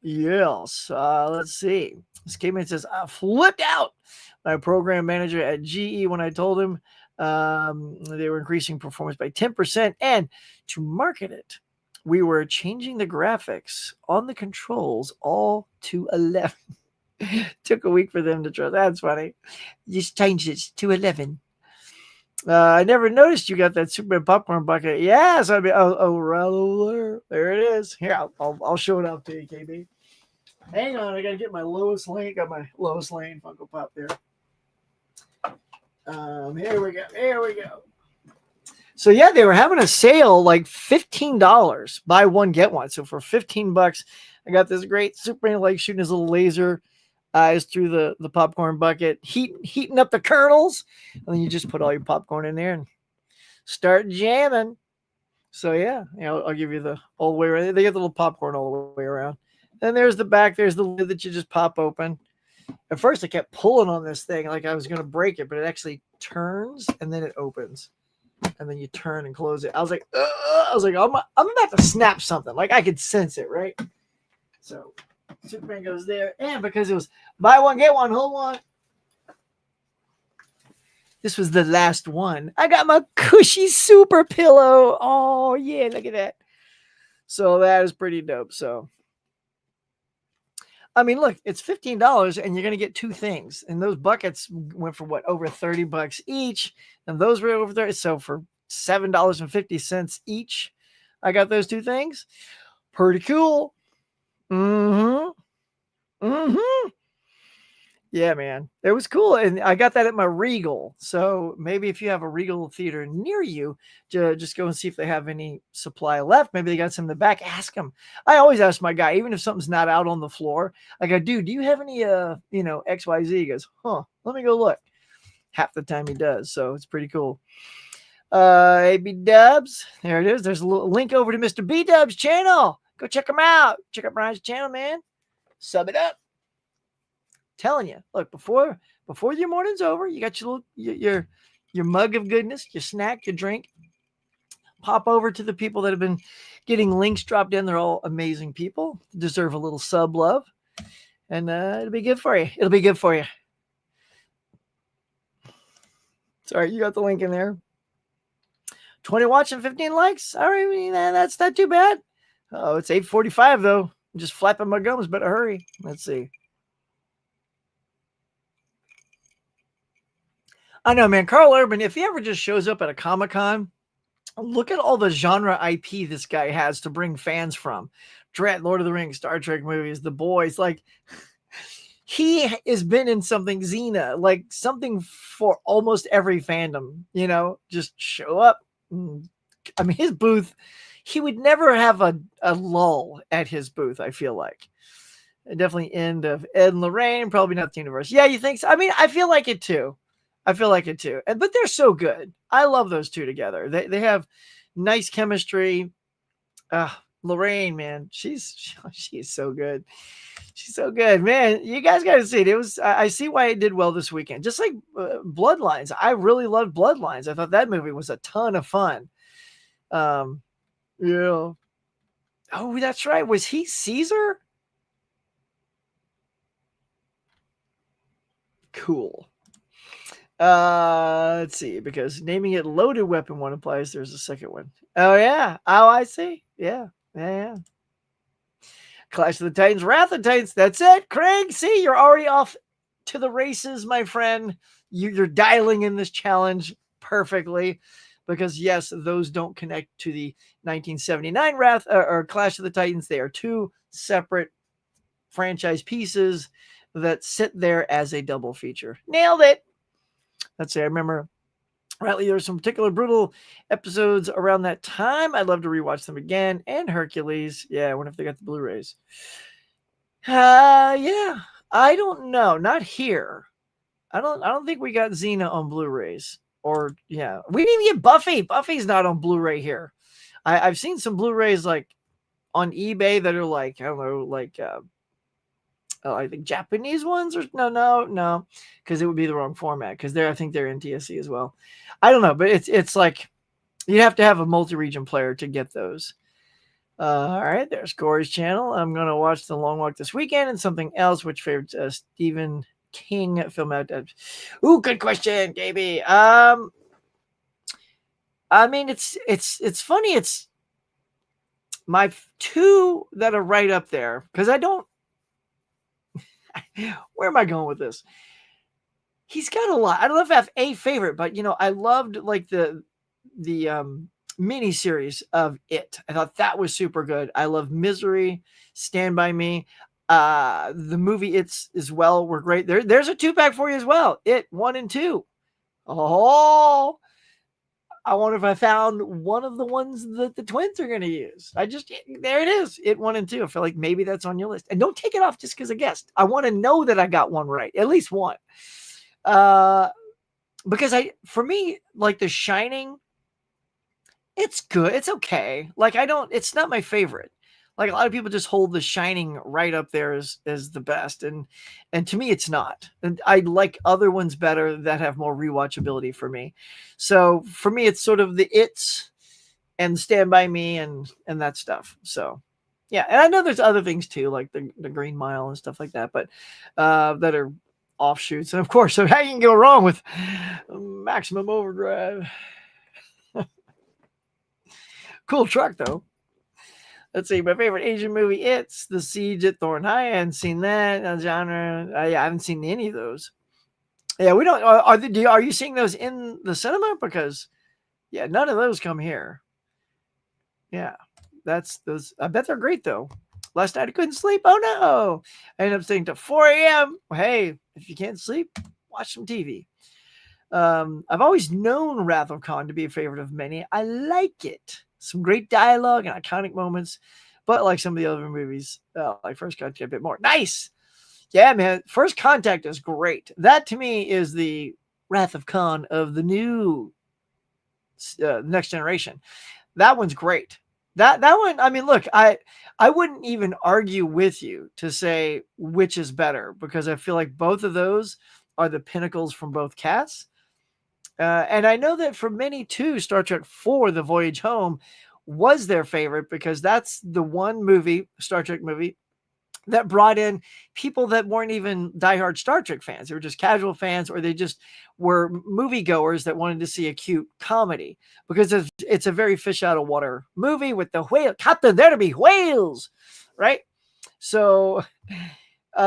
Yes, let's see. This came in and says, I flipped out my program manager at GE when I told him they were increasing performance by 10%, and to market it, we were changing the graphics on the controls all to 11. Took a week for them to trust. That's funny. Just changed it to 11. I never noticed you got that Superman popcorn bucket. Yes, I'd be right there it is. Here, I'll show it up to you, KB. Hang on, I gotta get my Lois Lane. Got my Lois Lane Funko Pop there. Here we go. So yeah, they were having a sale, like $15, buy one get one. So for $15, I got this great Superman, like shooting his little laser eyes through the popcorn bucket, heating up the kernels, and then you just put all your popcorn in there and start jamming. So yeah, I'll give you the all the way around. They get the little popcorn all the way around. Then there's the back. There's the lid that you just pop open. At first, I kept pulling on this thing like I was going to break it, but it actually turns and then it opens, and then you turn and close it. I was like, I'm about to snap something. Like I could sense it, right? So Superman goes there, and because it was buy one get one, hold on. This was the last one. I got my cushy super pillow. Oh yeah, look at that. So that is pretty dope. So. I mean, look, it's $15 and you're going to get two things. And those buckets went for over $30 each. And those were over there. So for $7.50 each, I got those two things. Pretty cool. Mm-hmm. Yeah, man. It was cool. And I got that at my Regal. So maybe if you have a Regal theater near you, just go and see if they have any supply left. Maybe they got some in the back. Ask them. I always ask my guy, even if something's not out on the floor, I go, dude, do you have any, XYZ? He goes, let me go look. Half the time he does. So it's pretty cool. AB Dubs. There it is. There's a little link over to Mr. B Dubs channel. Go check him out. Check out Brian's channel, man. Sub it up. Telling you, look, before your morning's over, you got your mug of goodness, your snack, your drink. Pop over to the people that have been getting links dropped in. They're all amazing people, deserve a little sub love, and it'll be good for you. It'll be good for you. Sorry, you got the link in there. 20 watching, 15 likes. All right, that's not too bad. Oh, it's 8:45 though. I'm just flapping my gums. Better hurry. Let's see. I know, man. Carl Urban, if he ever just shows up at a Comic-Con, look at all the genre IP this guy has to bring fans from. Dread, Lord of the Rings, Star Trek movies, The Boys. Like, he has been in something, Xena, like something for almost every fandom, just show up. I mean, his booth, he would never have a lull at his booth, I feel like. Definitely end of Ed and Lorraine, probably not the universe. Yeah, you think so? I mean, I feel like it too. I feel like it too. But they're so good. I love those two together. They have nice chemistry. Lorraine, man, she's so good. She's so good, man. You guys got to see it. It was. I see why it did well this weekend. Just like Bloodlines, I really loved Bloodlines. I thought that movie was a ton of fun. Yeah. Oh, that's right. Was he Caesar? Cool. Let's see, because naming it Loaded Weapon 1 implies there's a second one. Oh yeah. Oh, I see. Yeah. Yeah. Clash of the Titans, Wrath of the Titans. That's it, Craig. See, you're already off to the races, my friend. You're dialing in this challenge perfectly, because yes, those don't connect to the 1979 Wrath or Clash of the Titans. They are two separate franchise pieces that sit there as a double feature. Nailed it. Let's say I remember rightly, there were some particular brutal episodes around that time. I'd love to rewatch them again. And Hercules. Yeah, I wonder if they got the Blu-rays. Yeah. I don't know. Not here. I don't think we got Xena on Blu-rays. Or yeah. We didn't even get Buffy. Buffy's not on Blu-ray here. I've seen some Blu-rays like on eBay that are like, I don't know, like I think Japanese ones, or no, because it would be the wrong format, because I think they're NTSC as well. I don't know, but it's like you'd have to have a multi-region player to get those. All right, there's Corey's channel. I'm gonna watch The Long Walk this weekend, and something else. Which favorite Stephen King film out? Ooh, good question, Gaby. I mean, it's funny. It's my two that are right up there, because I don't. Where am I going with this? He's got a lot. I don't know if I have a favorite, but I loved like the mini series of It. I thought that was super good. I love Misery, Stand By Me. The movie It's as well were great. There's a 2-pack for you as well. It 1 and 2. Oh, I wonder if I found one of the ones that the twins are going to use. There it is. It 1 and 2. I feel like maybe that's on your list. And don't take it off just because I guessed. I want to know that I got one right, at least one. Because for me, like The Shining, it's good. It's okay. Like it's not my favorite. Like a lot of people just hold The Shining right up there as the best. And to me, it's not. And I like other ones better that have more rewatchability for me. So for me, it's sort of the It's and Stand By Me and that stuff. So yeah. And I know there's other things too, like the Green Mile and stuff like that, but that are offshoots. And of course, so how you can go wrong with Maximum Overdrive. Cool truck though. Let's see, my favorite Asian movie, It's The Siege at Thorn High. I haven't seen that genre. I haven't seen any of those. Yeah, we don't. Are you seeing those in the cinema? Because yeah, none of those come here. Yeah, that's those. I bet they're great though. Last night I couldn't sleep. Oh no! I ended up staying till 4 a.m. Hey, if you can't sleep, watch some TV. I've always known Wrath of Khan to be a favorite of many. I like it. Some great dialogue and iconic moments, but like some of the other movies, like First Contact, a bit more. Nice. Yeah, man. First Contact is great. That to me is the Wrath of Khan of the new Next Generation. That one's great. That one, I mean, look, I wouldn't even argue with you to say which is better, because I feel like both of those are the pinnacles from both casts. And I know that for many too, Star Trek IV, The Voyage Home, was their favorite, because that's the one movie, Star Trek movie, that brought in people that weren't even diehard Star Trek fans. They were just casual fans, or they just were moviegoers that wanted to see a cute comedy, because it's a very fish out of water movie with the whale. Captain, there to be whales, right? So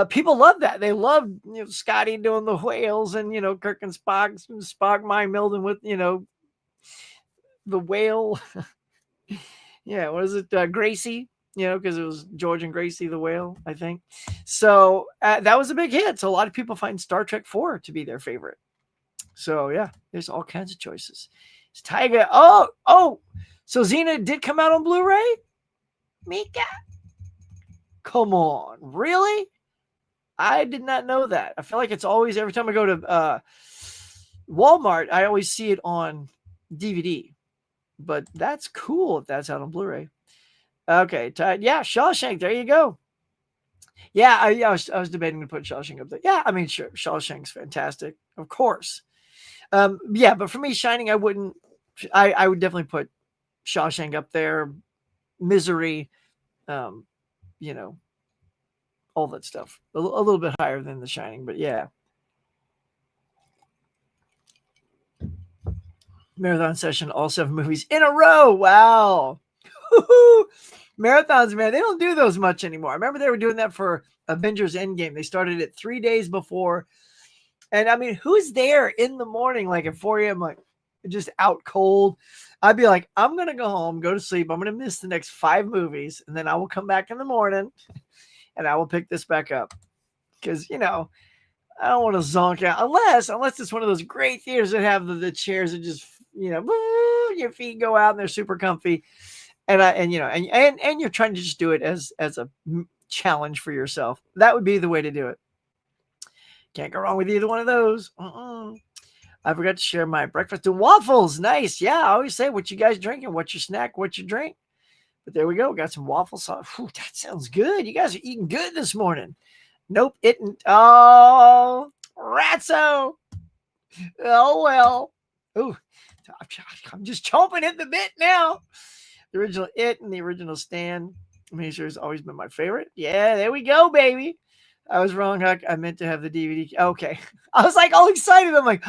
people love that. They love Scotty doing the whales, and Kirk and Spock mind melding with the whale. Yeah, what is it? Gracie. Because it was George and Gracie the whale, I think. So that was a big hit. So a lot of people find Star Trek IV to be their favorite. So yeah, there's all kinds of choices. It's Tyga. Oh, so Xena did come out on Blu-ray? Mika? Come on, really? I did not know that. I feel like it's always, every time I go to Walmart, I always see it on DVD, but that's cool if that's out on Blu-ray. Okay, yeah, Shawshank. There you go. Yeah, I was debating to put Shawshank up there. Yeah, I mean, sure, Shawshank's fantastic, of course. Yeah, but for me, Shining, I wouldn't. I would definitely put Shawshank up there. Misery, um, you know, all that stuff. A little bit higher than The Shining, but yeah. Marathon session, all 7 movies in a row. Wow. Marathons, man, they don't do those much anymore. I remember they were doing that for Avengers Endgame. They started it 3 days before. And I mean, who's there in the morning, like at 4 a.m., like just out cold? I'd be like, I'm going to go home, go to sleep. I'm going to miss the next 5 movies. And then I will come back in the morning and I will pick this back up. Because, I don't want to zonk out unless it's one of those great theaters that have the chairs that just, your feet go out and they're super comfy. And you're trying to just do it as a challenge for yourself. That would be the way to do it. Can't go wrong with either one of those. I forgot to share my breakfast and waffles. Nice. Yeah, I always say, what you guys drinking? What's your snack? What's your drink? But there we go. Got some waffles. Whew, that sounds good. You guys are eating good this morning. Nope. Oh, ratso. Oh, well. Ooh, I'm just chomping at the bit now. The original It and the original Stan miniseries has always been my favorite. Yeah, there we go, baby. I was wrong, Huck. I meant to have the DVD. Okay. I was like all excited. I'm like,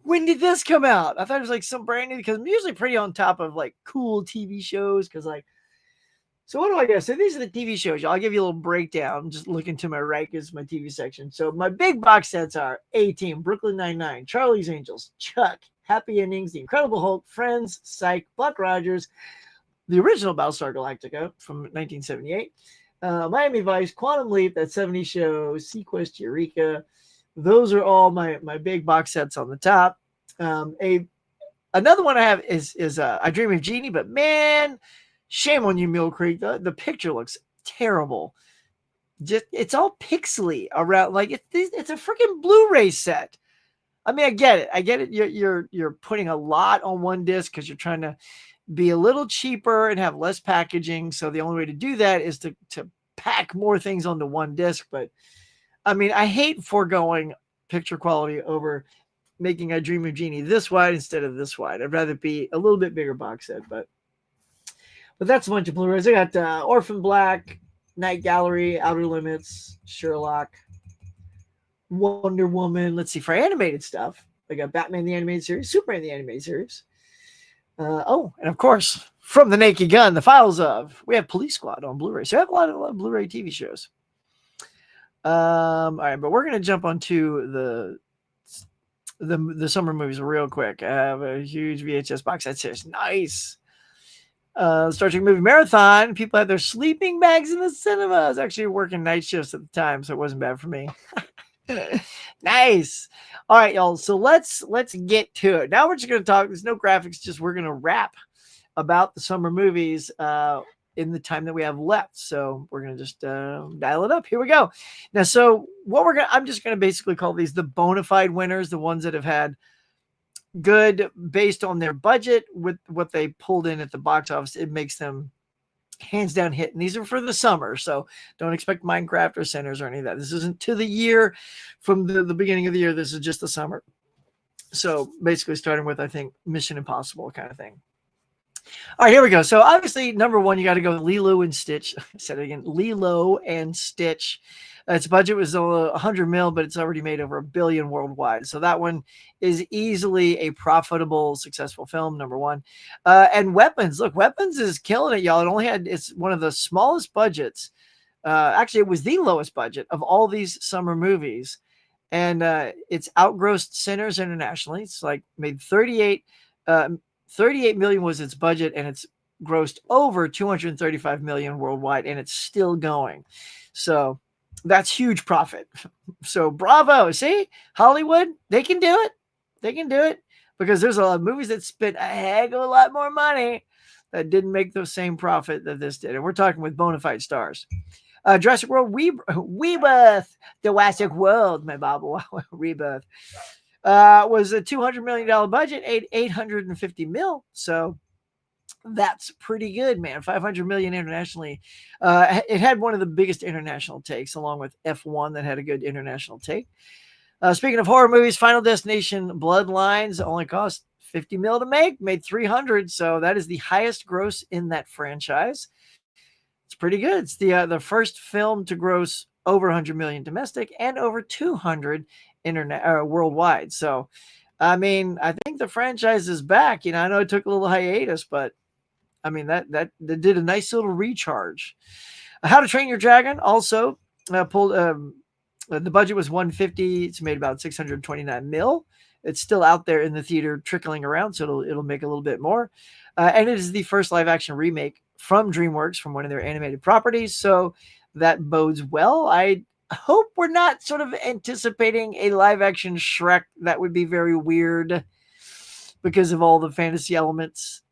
when did this come out? I thought it was like some brand new, because I'm usually pretty on top of like cool TV shows. So what do I got? So these are the TV shows. I'll give you a little breakdown. Just looking to my right is my TV section. So my big box sets are A-Team, Brooklyn Nine-Nine, Charlie's Angels, Chuck, Happy Endings, The Incredible Hulk, Friends, Psych, Buck Rogers, the original Battlestar Galactica from 1978, Miami Vice, Quantum Leap, that 70s show, Sequest, Eureka. Those are all my big box sets on the top. Another one I have is I Dream of Jeannie, but man, shame on you, Mill Creek. The picture looks terrible. Just it's all pixely around, like it's a freaking Blu-ray set. I mean, I get it. You're putting a lot on one disc because you're trying to be a little cheaper and have less packaging. So the only way to do that is to pack more things onto one disc. But I mean, I hate foregoing picture quality over making I Dream of Jeannie this wide instead of this wide. I'd rather be a little bit bigger box set, but that's a bunch of Blu-rays. I got Orphan Black, Night Gallery, Outer Limits, Sherlock, Wonder Woman. Let's see, for animated stuff, I got Batman the Animated Series, Superman the Animated Series. And of course, from the Naked Gun, the files of, we have Police Squad on Blu-ray. So I have a lot of Blu-ray TV shows. All right, but we're going to jump onto the summer movies real quick. I have a huge VHS box set series. Nice. Star Trek movie marathon. People had their sleeping bags in the cinema. I was actually working night shifts at the time, so it wasn't bad for me. Nice. All right, y'all. So let's get to it. Now we're just going to talk. There's no graphics. Just we're going to rap about the summer movies in the time that we have left. So we're going to just dial it up. Here we go. Now, so I'm just going to basically call these the bona fide winners, the ones that have had good based on their budget with what they pulled in at the box office. It makes them hands down hit. And these are for the summer. So don't expect Minecraft or Sinners or any of that. This isn't to the year from the beginning of the year. This is just the summer. So basically starting with, I think, Mission Impossible kind of thing. All right, here we go. So obviously, number one, you got to go with Lilo and Stitch. I said it again, Lilo and Stitch. Its budget was 100 mil, but it's already made over $1 billion worldwide. So that one is easily a profitable, successful film, number one. And Weapons. Look, Weapons is killing it, y'all. It's one of the smallest budgets. Actually, it was the lowest budget of all these summer movies. And it's outgrossed Sinners internationally. It's like made 38 million was its budget, and it's grossed over 235 million worldwide, and it's still going. So that's huge profit. So bravo. See, Hollywood, they can do it. They can do it because there's a lot of movies that spent a heck of a lot more money that didn't make the same profit that this did. And we're talking with bona fide stars. Jurassic World Rebirth, Jurassic World, my Bible, Rebirth. Was a $200 million budget, 850 mil. So that's pretty good, man. 500 million internationally. It had one of the biggest international takes, along with F1 that had a good international take. Speaking of horror movies, Final Destination Bloodlines only cost 50 mil to make, made 300. So that is the highest gross in that franchise. It's pretty good. It's the first film to gross over 100 million domestic and over 200 internet worldwide. So, I mean, I think the franchise is back. I know it took a little hiatus, but I mean that did a nice little recharge. How to Train Your Dragon also pulled. The budget was 150. It's made about 629 mil. It's still out there in the theater, trickling around, so it'll make a little bit more. And it is the first live action remake from DreamWorks from one of their animated properties, so that bodes well. I hope we're not sort of anticipating a live action Shrek. That would be very weird because of all the fantasy elements.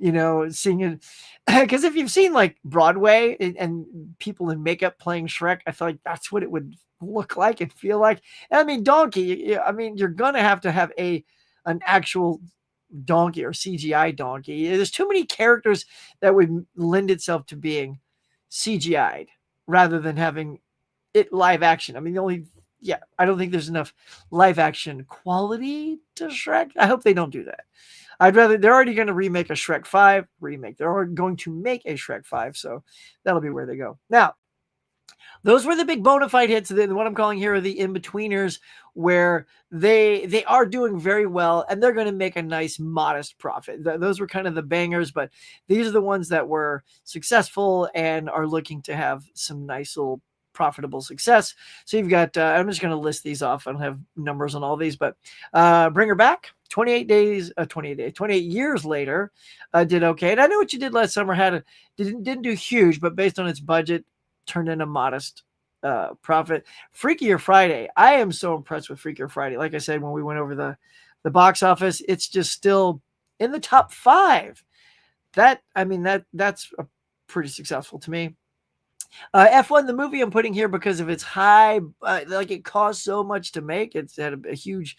Seeing it, because if you've seen like Broadway and people in makeup playing Shrek, I feel like that's what it would look like and feel like. I mean, donkey. I mean, you're gonna have to have an actual donkey or CGI donkey. There's too many characters that would lend itself to being CGI'd rather than having it live action. I mean, I don't think there's enough live action quality to Shrek. I hope they don't do that. They're already going to remake a Shrek 5 remake. They're going to make a Shrek 5, so that'll be where they go. Now, those were the big bona fide hits. What I'm calling here are the in-betweeners, where they are doing very well, and they're going to make a nice, modest profit. Those were kind of the bangers, but these are the ones that were successful and are looking to have some nice little profitable success. So you've got, I'm just going to list these off. I don't have numbers on all these, but Bring Her Back, 28 years later, did okay. And I know what you did last summer didn't do huge, but based on its budget, turned in a modest profit. Freakier Friday. I am so impressed with Freakier Friday. Like I said, when we went over the box office, it's just still in the top 5. That's pretty successful to me. F1, the movie I'm putting here because of its high, it costs so much to make. It's had a huge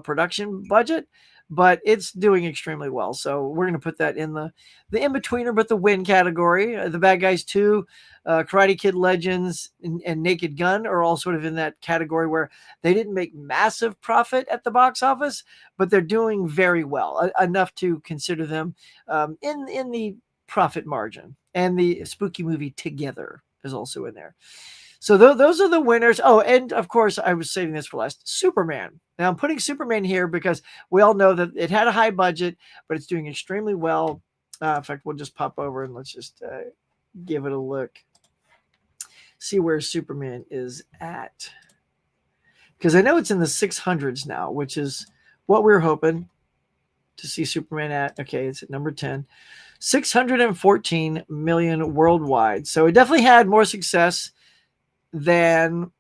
production budget, but it's doing extremely well. So we're going to put that in the in-betweener, but the win category. The Bad Guys 2, Karate Kid Legends, and Naked Gun are all sort of in that category where they didn't make massive profit at the box office, but they're doing very well, enough to consider them in the profit margin. And the spooky movie Together is also in there. So those are the winners. Oh, and of course, I was saving this for last. Superman. Now I'm putting Superman here because we all know that it had a high budget, but it's doing extremely well. In fact, we'll just pop over and let's just give it a look. See where Superman is at. Because I know it's in the 600s now, which is what we're hoping to see Superman at. Okay, it's at number 10. 614 million worldwide. So it definitely had more success than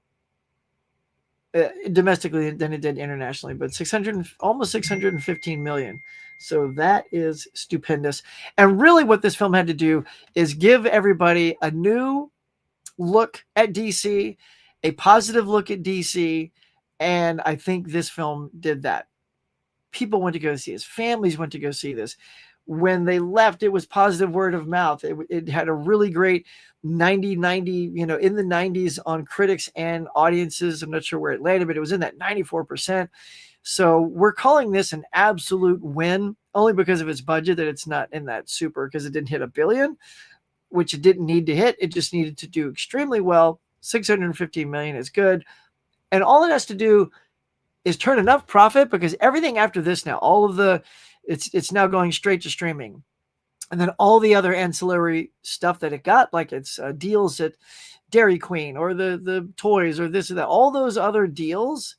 domestically than it did internationally, but almost 615 million. So that is stupendous. And really what this film had to do is give everybody a new look at DC, a positive look at DC. And I think this film did that. People went to go see this. Families went to go see this. When they left, it was positive word of mouth. It had a really great 90, in the 90s on critics and audiences. I'm not sure where it landed, but it was in that 94%. So we're calling this an absolute win, only because of its budget, that it's not in that super, because it didn't hit $1 billion, which it didn't need to hit. It just needed to do extremely well. 615 million is good. And all it has to do is turn enough profit, because everything after this now, all of it's now going straight to streaming. And then all the other ancillary stuff that it got, like its deals at Dairy Queen or the toys or this or that, all those other deals,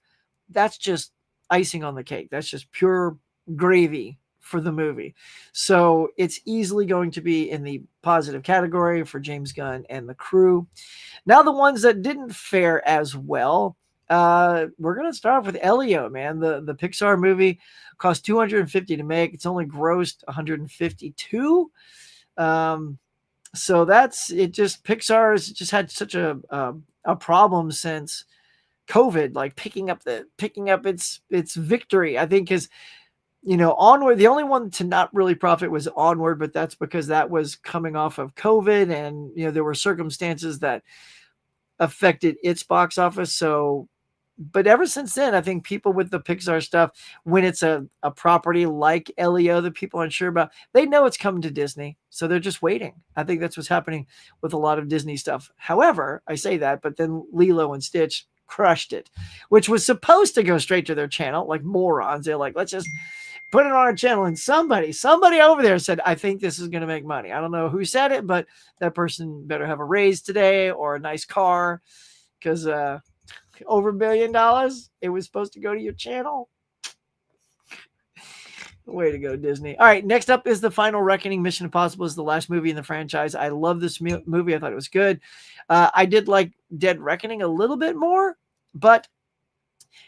that's just icing on the cake. That's just pure gravy for the movie. So it's easily going to be in the positive category for James Gunn and the crew. Now, the ones that didn't fare as well, we're going to start off with Elio, man. The Pixar movie cost 250 to make. It's only grossed 152. So that's it. Just Pixar has just had such a problem since COVID like picking up its victory. I think is, Onward, the only one to not really profit was Onward, but that's because that was coming off of COVID, and there were circumstances that affected its box office. So, but ever since then, I think people with the Pixar stuff, when it's a property like Elio that people aren't sure about, they know it's coming to Disney. So they're just waiting. I think that's what's happening with a lot of Disney stuff. However, I say that, but then Lilo and Stitch crushed it, which was supposed to go straight to their channel like morons. They're like, let's just put it on our channel. And somebody over there said, I think this is going to make money. I don't know who said it, but that person better have a raise today or a nice car, because over $1 billion, it was supposed to go to your channel. Way to go, Disney. All right, next up is The Final Reckoning. Mission Impossible is the last movie in the franchise. I love this movie. I thought it was good. I did like Dead Reckoning a little bit more, but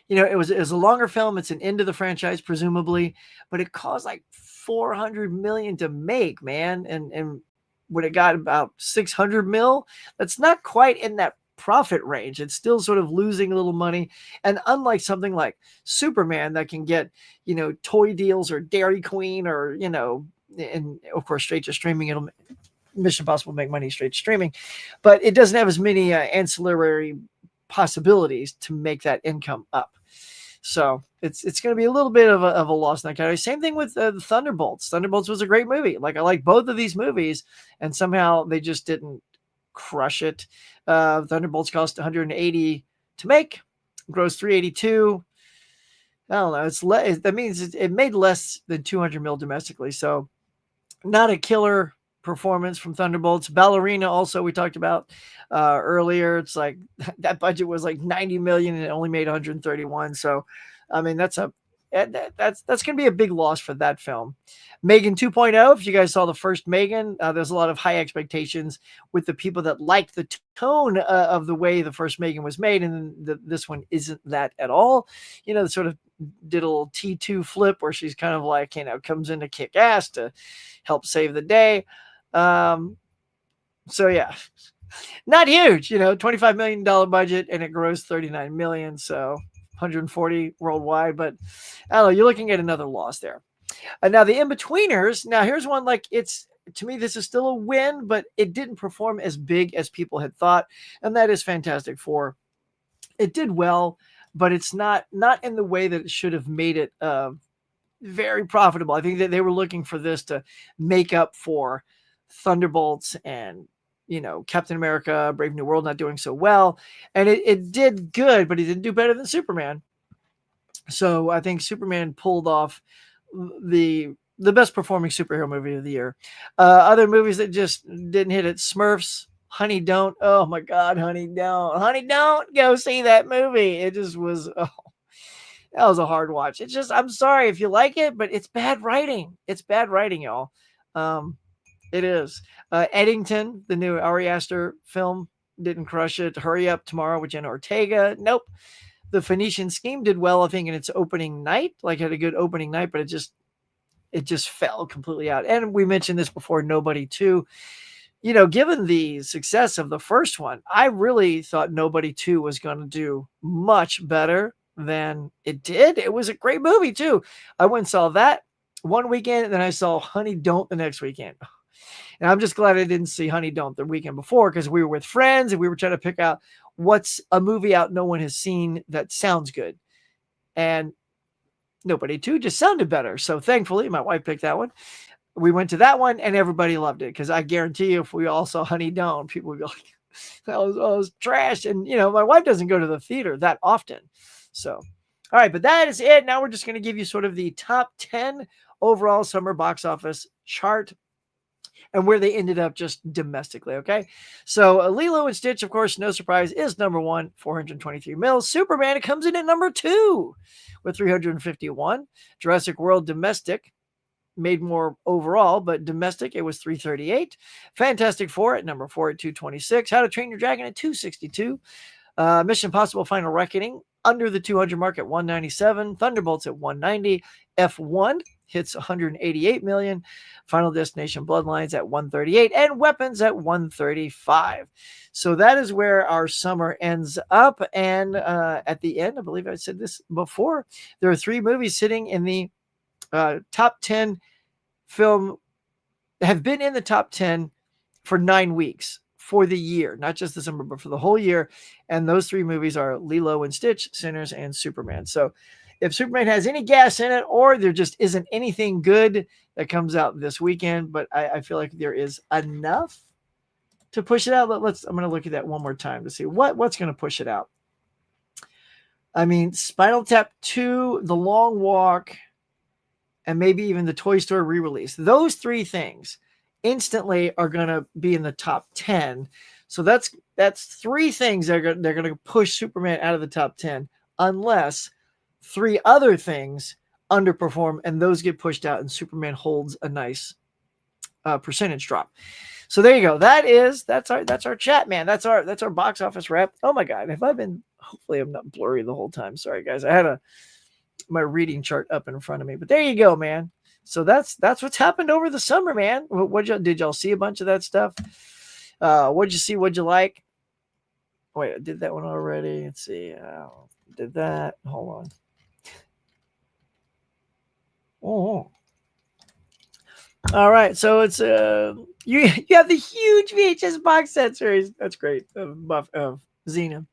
it was a longer film. It's an end of the franchise, presumably, but it cost like $400 million to make, man. And when it got about 600 mil, that's not quite in that profit range. It's still sort of losing a little money. And unlike something like Superman that can get, toy deals or Dairy Queen or, and of course, straight to streaming, Mission Impossible make money straight to streaming, but it doesn't have as many ancillary possibilities to make that income up. So it's going to be a little bit of a loss in that category. Same thing with Thunderbolts. Thunderbolts was a great movie. Like, I like both of these movies, and somehow they just didn't crush it. Thunderbolts cost 180 to make, gross 382. I don't know. That means it made less than 200 mil domestically. So not a killer performance from Thunderbolts. Ballerina also, we talked about earlier. It's like that budget was like 90 million and it only made 131. So, I mean, that's going to be a big loss for that film. Megan 2.0, if you guys saw the first Megan, there's a lot of high expectations with the people that liked the tone of the way the first Megan was made, and this one isn't that at all. Sort of did a little T2 flip where she's kind of like, comes in to kick ass to help save the day. So yeah, not huge, $25 million budget, and it grossed 39 million. So 140 worldwide, but I don't know, you're looking at another loss there. Now the In-Betweeners, now here's one, like, to me, this is still a win, but it didn't perform as big as people had thought. And that is Fantastic Four. It did well, but it's not in the way that it should have made it very profitable. I think that they were looking for this to make up for Thunderbolts and, Captain America, Brave New World not doing so well. And it did good, but it didn't do better than Superman. So I think Superman pulled off the best performing superhero movie of the year. Other movies that just didn't hit it: Smurfs, Honey Don't. Oh my God, Honey Don't go see that movie. It just was, that was a hard watch. It's just, I'm sorry if you like it, but it's bad writing. It's bad writing, y'all. It is. Eddington, the new Ari Aster film, didn't crush it. Hurry Up Tomorrow with Jenna Ortega. Nope. The Phoenician Scheme did well, I think, in its opening night. Like, had a good opening night, but it just fell completely out. And we mentioned this before, Nobody 2. Given the success of the first one, I really thought Nobody 2 was going to do much better than it did. It was a great movie, too. I went and saw that one weekend, and then I saw Honey Don't the next weekend. And I'm just glad I didn't see Honey Don't the weekend before, because we were with friends and we were trying to pick out what's a movie out no one has seen that sounds good. And Nobody 2 just sounded better. So thankfully, my wife picked that one. We went to that one and everybody loved it, because I guarantee you, if we all saw Honey Don't, people would be like, that was trash. And, my wife doesn't go to the theater that often. So, all right, but that is it. Now we're just going to give you sort of the top 10 overall summer box office chart and where they ended up just domestically. Okay. So Lilo and Stitch, of course, no surprise, is number one, 423 mil. Superman, it comes in at number 2 with 351. Jurassic World domestic made more overall, but domestic, it was 338. Fantastic Four at number 4 at 226. How to Train Your Dragon at 262. Mission Impossible Final Reckoning under the 200 mark at 197. Thunderbolts at 190. F1 hits 188 million. Final Destination Bloodlines at 138 and Weapons at 135. So that is where our summer ends up. And at the end, I believe I said this before, there are 3 movies sitting in the top 10 film, have been in the top 10 for 9 weeks for the year, not just the summer, but for the whole year. And those 3 movies are Lilo and Stitch, Sinners, and Superman. So if Superman has any gas in it, or there just isn't anything good that comes out this weekend, but I feel like there is enough to push it out. I'm going to look at that one more time to see what's going to push it out. I mean, Spinal Tap 2, The Long Walk, and maybe even the Toy Story re-release. Those 3 things instantly are going to be in the top 10. So that's 3 things they're going to push Superman out of the top 10, unless 3 other things underperform and those get pushed out and Superman holds a nice percentage drop. So there you go. That's our chat, man. That's our box office wrap. Oh my God. Hopefully I'm not blurry the whole time. Sorry guys. I had my reading chart up in front of me, but there you go, man. So that's what's happened over the summer, man. Did y'all see a bunch of that stuff? What'd you see? What'd you like? Wait, I did that one already. Let's see. Did that. Hold on. Oh. All right. So it's you have the huge VHS box set series. That's great. Of Xena.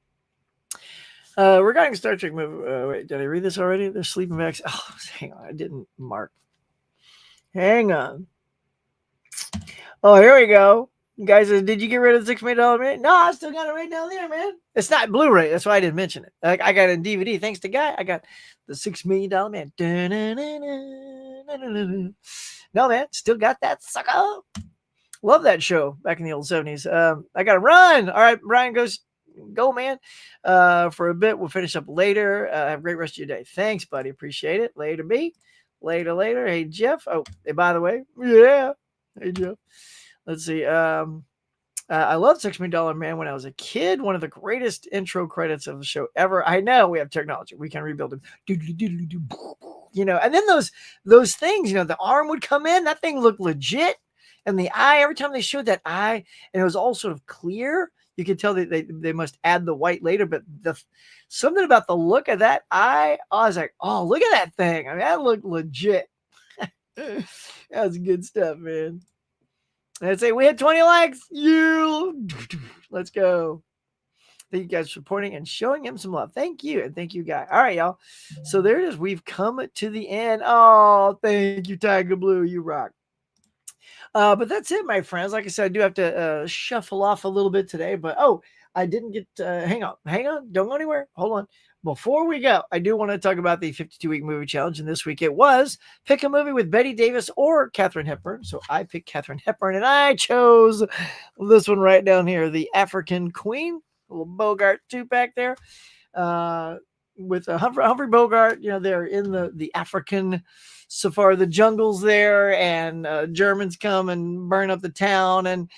Regarding Star Trek movie, wait, did I read this already? They're sleeping bags. Oh, hang on, I didn't mark. Hang on. Oh, here we go. Guys, did you get rid of the $6 million man? No, I still got it right down there, man. It's not Blu-ray. That's why I didn't mention it. I got it in DVD. Thanks to Guy, I got the $6 million man. No, man, still got that sucker. Love that show back in the old 70s. I got to run. All right, Brian go, man. For a bit, we'll finish up later. Have a great rest of your day. Thanks, buddy. Appreciate it. Later, B. Later. Hey, Jeff. Oh, hey, by the way, yeah. Hey, Jeff. Let's see. I loved $6 Million Man when I was a kid. One of the greatest intro credits of the show ever. I know we have technology. We can rebuild them. And then those things, the arm would come in. That thing looked legit. And the eye, every time they showed that eye, and it was all sort of clear. You could tell that they must add the white later, but something about the look of that eye, I was like, oh, look at that thing. I mean, that looked legit. That's good stuff, man. I'd say we had 20 likes. Let's go. Thank you guys for supporting and showing him some love. Thank you. And thank you, Guy. All right, y'all. So there it is. We've come to the end. Oh, thank you, Tiger Blue. You rock. But that's it, my friends. Like I said, I do have to shuffle off a little bit today. But, I didn't get hang on. Don't go anywhere. Hold on. Before we go, I do want to talk about the 52-week movie challenge. And this week it was pick a movie with Bette Davis or Katharine Hepburn. So I picked Katharine Hepburn, and I chose this one right down here, The African Queen. A little Bogart 2-pack there. With Humphrey Bogart, they're in the African safari, the jungles there, and Germans come and burn up the town and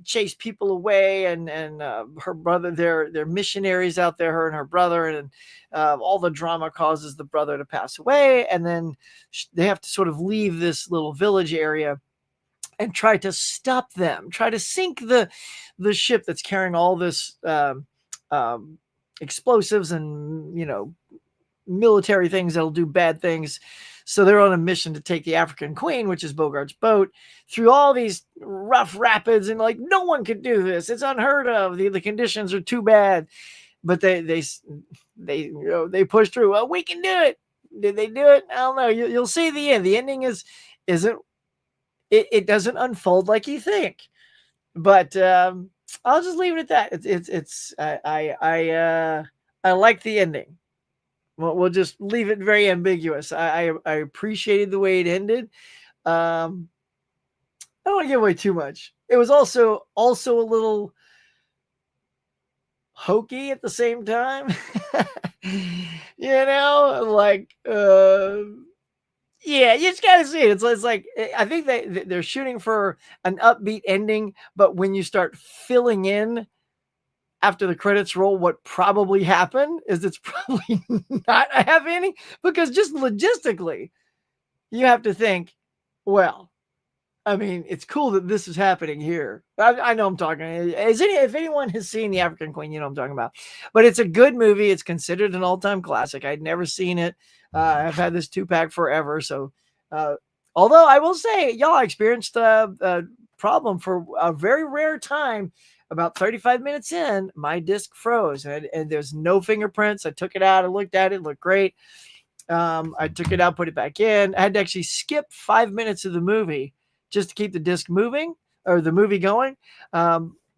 chase people away, and her brother, they're missionaries out there, her and her brother, and all the drama causes the brother to pass away, and then they have to sort of leave this little village area and try to stop them, try to sink the ship that's carrying all this explosives and military things that'll do bad things. So they're on a mission to take the African Queen, which is Bogart's boat, through all these rough rapids, and no one could do this. It's unheard of. The conditions are too bad, but they push through. Well, we can do it. Did they do it? I don't know. You'll see the end. The ending isn't. It doesn't unfold like you think, but I'll just leave it at that. I like the ending. We'll just leave it very ambiguous. I appreciated the way it ended. I don't want to give away too much. It was also a little hokey at the same time. Yeah, you just gotta see it. It's like, I think they're shooting for an upbeat ending, but when you start filling in after the credits roll, what probably happened is it's probably not a happy ending, because just logistically, you have to think, well, I mean, it's cool that this is happening here. I know I'm talking. If anyone has seen The African Queen, you know what I'm talking about. But it's a good movie. It's considered an all-time classic. I'd never seen it. I've had this 2-pack forever. So, uh, although I will say, y'all, I experienced a problem for a very rare time. About 35 minutes in, my disc froze, and there's no fingerprints. I took it out. I looked at it. Looked great. I took it out, put it back in. I had to actually skip 5 minutes of the movie just to keep the disc moving or the movie going.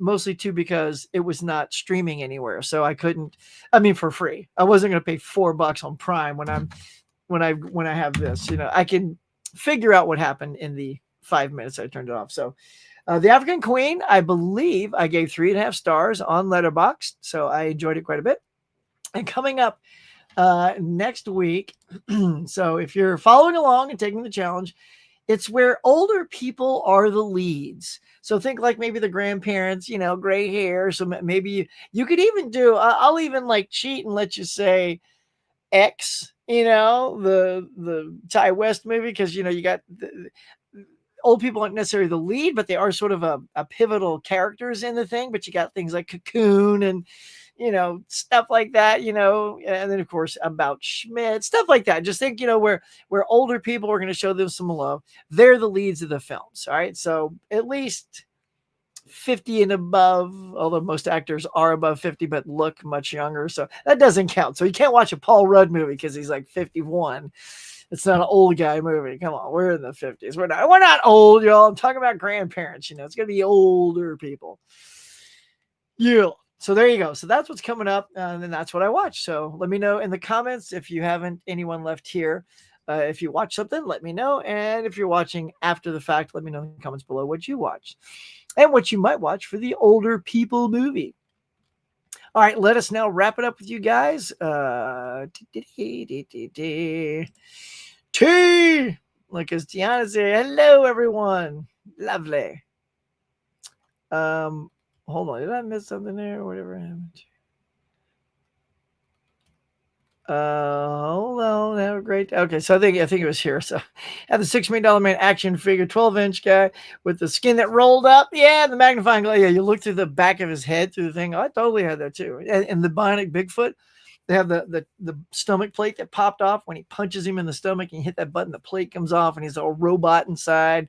Mostly too because it was not streaming anywhere, so I couldn't. I mean, for free. I wasn't going to pay $4 on Prime when I have this. You know, I can figure out what happened in the 5 minutes I turned it off. So, The African Queen, I believe I gave 3.5 stars on Letterboxd, so I enjoyed it quite a bit. And coming up next week, so if you're following along and taking the challenge, it's where older people are the leads. So think like maybe the grandparents, you know, gray hair. So maybe you could even do, I'll even like cheat and let you say X, you know, the Ty West movie. Because, you know, you got old people aren't necessarily the lead, but they are sort of a pivotal characters in the thing. But you got things like Cocoon and, you know, stuff like that, you know, and then of course About Schmidt, stuff like that. Just think, you know, where older people are going to show them some love. They're the leads of the films. All right. So at least 50 and above, although most actors are above 50, but look much younger. So that doesn't count. So you can't watch a Paul Rudd movie because he's like 51. It's not an old guy movie. Come on, we're in the 50s. We're not old, y'all. I'm talking about grandparents. You know, it's gonna be older people. Yeah. So there you go. So that's what's coming up, and then that's what I watch. So let me know in the comments if you haven't anyone left here. If you watch something, let me know. And if you're watching after the fact, let me know in the comments below what you watched and what you might watch for the older people movie. All right, let us now wrap it up with you guys. T. Look, as Tiana said, hello everyone. Lovely. Hold on, did I miss something there or whatever happened? Hold on, have a great. Okay, so I think it was here. So, I have the $6 million man action figure, 12-inch guy with the skin that rolled up. Yeah, the magnifying glass. Yeah, you look through the back of his head through the thing. I totally had that too. And the Bionic Bigfoot, they have the stomach plate that popped off when he punches him in the stomach. And you hit that button, the plate comes off, and he's a robot inside.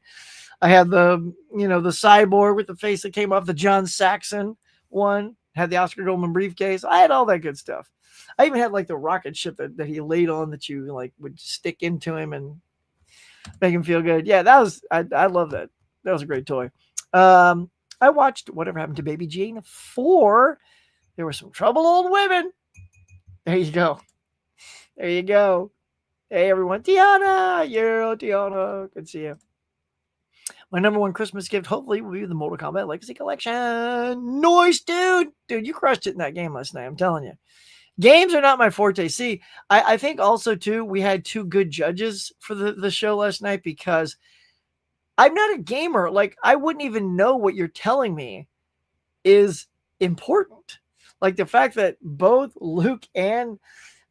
I had the cyborg with the face that came off, the John Saxon one. Had the Oscar Goldman briefcase. I had all that good stuff. I even had like the rocket ship that he laid on that you like would stick into him and make him feel good. Yeah, I love that. That was a great toy. I watched Whatever Happened to Baby Jane 4. There were some trouble old women. There you go. There you go. Hey everyone, Tiana, Tiana, good to see you. My number one Christmas gift, hopefully, will be the Mortal Kombat Legacy Collection. Nice, dude. Dude, you crushed it in that game last night. I'm telling you. Games are not my forte. See, I think also, too, we had 2 good judges for the show last night because I'm not a gamer. Like, I wouldn't even know what you're telling me is important. Like, the fact that both Luke and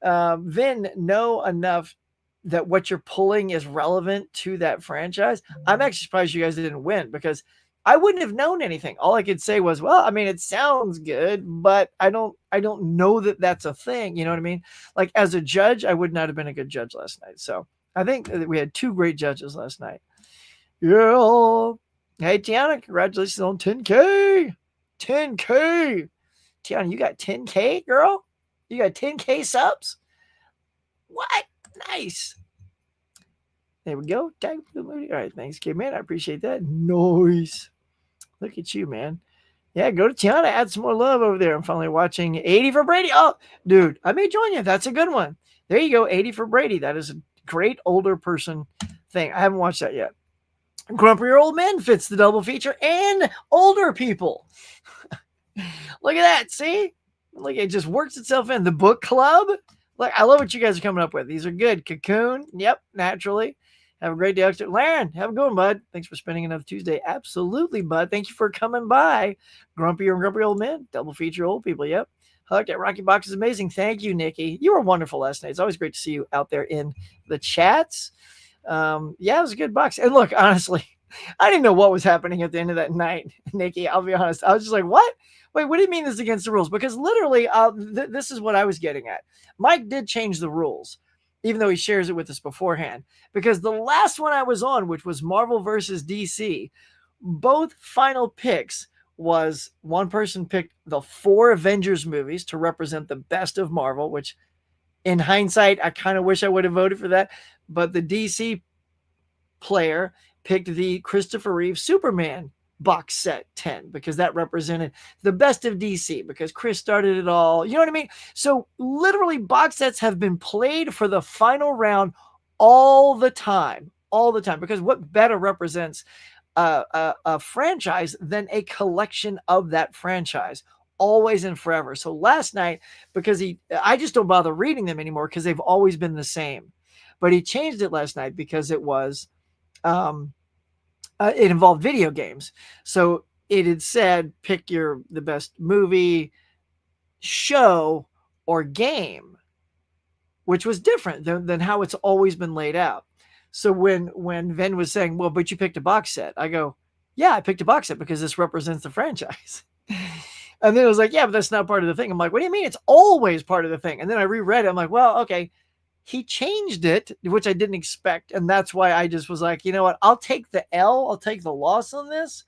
Vin know enough that what you're pulling is relevant to that franchise. I'm actually surprised you guys didn't win because I wouldn't have known anything. All I could say was, well, I mean, it sounds good, but I don't know that that's a thing. You know what I mean? Like as a judge, I would not have been a good judge last night. So I think that we had 2 great judges last night. Yeah. Hey, Tiana, congratulations on 10K. 10K. Tiana, you got 10K, girl? You got 10K subs? What? Nice. There we go. Tag the movie. All right, thanks, kid, man. I appreciate that. Nice. Look at you, man. Yeah, go to Tiana. Add some more love over there. I'm finally watching 80 for Brady. Oh, dude, I may join you. That's a good one. There you go. 80 for Brady. That is a great older person thing. I haven't watched that yet. Grumpier Old Men fits the double feature and older people. Look at that. See? Look, it just works itself in. The book club. Look, I love what you guys are coming up with. These are good. Cocoon. Yep, naturally. Have a great day. Laren, have a good one, bud. Thanks for spending another Tuesday. Absolutely, bud. Thank you for coming by. Grumpier and Grumpy Old Men. Double feature old people. Yep. Huck, that Rocky Box is amazing. Thank you, Nikki. You were wonderful last night. It's always great to see you out there in the chats. Yeah, it was a good box. And look, honestly, I didn't know what was happening at the end of that night, Nikki. I'll be honest. I was just like, what? Wait, what do you mean this is against the rules? Because literally, this is what I was getting at. Mike did change the rules, even though he shares it with us beforehand. Because the last one I was on, which was Marvel versus DC, both final picks was one person picked the 4 Avengers movies to represent the best of Marvel, which in hindsight, I kind of wish I would have voted for that. But the DC player picked the Christopher Reeve Superman box set 10 because that represented the best of DC because Chris started it all. You know what I mean? So literally box sets have been played for the final round all the time because what better represents a franchise than a collection of that franchise always and forever. So last night, because I just don't bother reading them anymore because they've always been the same, but he changed it last night because it was it involved video games. So it had said pick the best movie, show, or game, which was different than how it's always been laid out. So when Ven was saying, well, but you picked a box set, I go, yeah, I picked a box set because this represents the franchise. And then it was like, yeah, but that's not part of the thing. I'm like, what do you mean? It's always part of the thing. And then I reread it. I'm like, well, okay. He changed it, which I didn't expect. And that's why I just was like, you know what? I'll take the L. I'll take the loss on this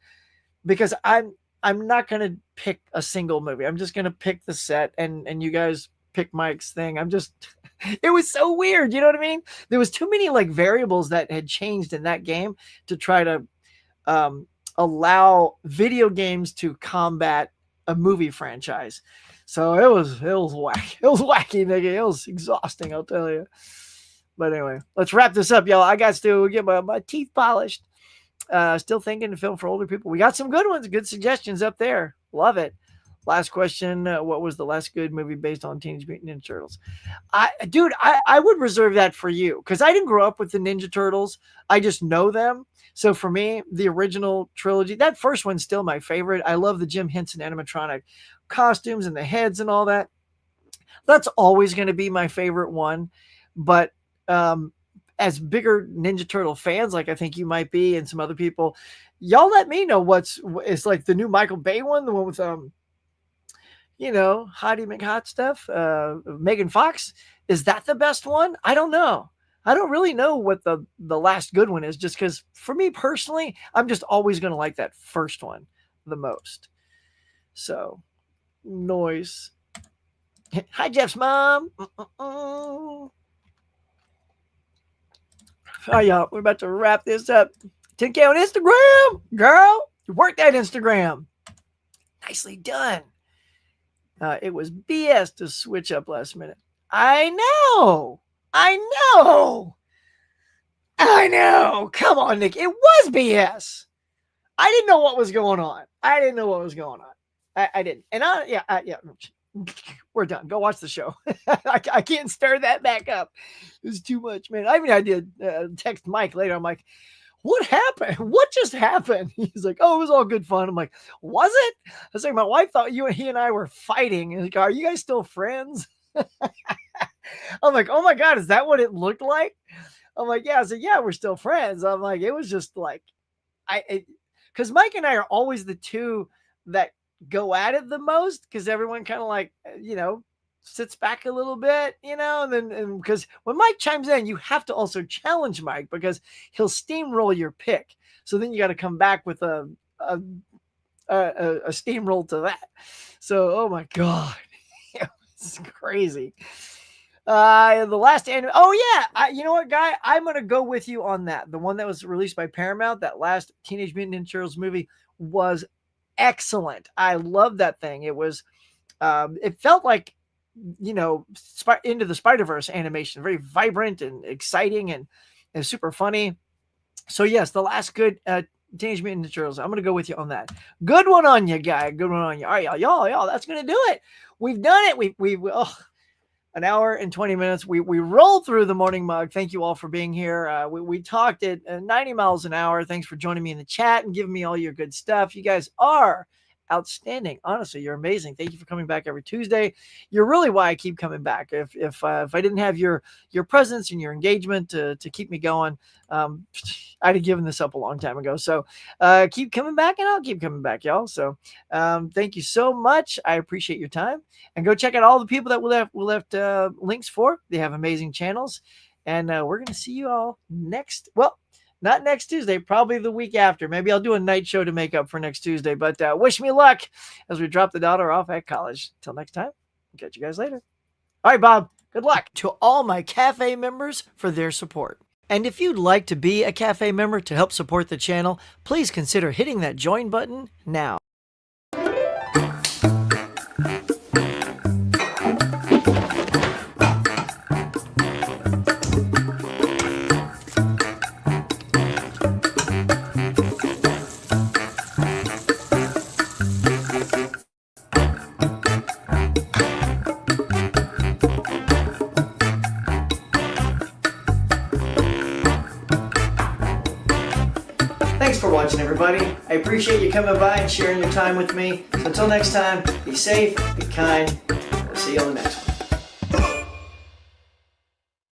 because I'm not going to pick a single movie. I'm just going to pick the set and you guys pick Mike's thing. It was so weird. You know what I mean? There was too many like variables that had changed in that game to try to allow video games to combat a movie franchise. So it was wacky. It was wacky, nigga. It was exhausting, I'll tell you. But anyway, let's wrap this up, y'all. I got to get my teeth polished. Still thinking to film for older people. We got some good ones, good suggestions up there. Love it. Last question. What was the last good movie based on Teenage Mutant Ninja Turtles? I would reserve that for you because I didn't grow up with the Ninja Turtles. I just know them. So for me, the original trilogy, that first one's still my favorite. I love the Jim Henson animatronic costumes and the heads and all that. That's always going to be my favorite one. But as bigger Ninja Turtle fans, like I think you might be and some other people, y'all let me know it's like the new Michael Bay one, the one with Hottie McHot stuff, Megan Fox. Is that the best one? I don't know. I don't really know what the last good one is, just because for me personally, I'm just always going to like that first one the most. So, noise. Hi, Jeff's mom. Oh, yeah, we're about to wrap this up. 10K on Instagram, girl. You worked that Instagram. Nicely done. It was BS to switch up last minute. I know. Come on, Nick. It was BS. I didn't know what was going on. I didn't. And yeah. We're done. Go watch the show. I can't stir that back up. It was too much, man. I did text Mike later. I'm like, what happened? What just happened? He's like, oh, it was all good fun. I'm like, was it? I was like, my wife thought he and I were fighting. And like, are you guys still friends? I'm like, oh my God, is that what it looked like? I'm like, yeah. I said, yeah, we're still friends. I'm like, it was just like, because Mike and I are always the two that go at it the most because everyone kind of like, sits back a little bit, and because when Mike chimes in, you have to also challenge Mike because he'll steamroll your pick. So then you got to come back with a steamroll to that. So, oh my God, it's crazy. The last anime. Oh yeah, you know what, guy? I'm gonna go with you on that. The one that was released by Paramount, that last Teenage Mutant Ninja Turtles movie was excellent. I love that thing. It was, it felt like, Into the Spider-Verse animation, very vibrant and exciting and super funny. So yes, the last good Teenage Mutant Ninja Turtles. I'm gonna go with you on that. Good one on you, guy. Good one on you. All right, y'all. That's gonna do it. We've done it. We an hour and 20 minutes. We rolled through the morning mug. Thank you all for being here. We talked at 90 miles an hour. Thanks for joining me in the chat and giving me all your good stuff. You guys are outstanding. Honestly, you're amazing. Thank you for coming back every Tuesday. You're really why I keep coming back. If I didn't have your presence and your engagement to keep me going, I'd have given this up a long time ago. So keep coming back, and I'll keep coming back, y'all. So thank you so much. I appreciate your time. And go check out all the people that we left links for. They have amazing channels. And we're going to see you all not next Tuesday, probably the week after. Maybe I'll do a night show to make up for next Tuesday. But wish me luck as we drop the daughter off at college. Till next time, I'll catch you guys later. All right, Bob, good luck to all my Cafe members for their support. And if you'd like to be a Cafe member to help support the channel, please consider hitting that join button now. Thanks for watching, everybody. I appreciate you coming by and sharing your time with me. So until next time, be safe, be kind. We'll see you on the next one.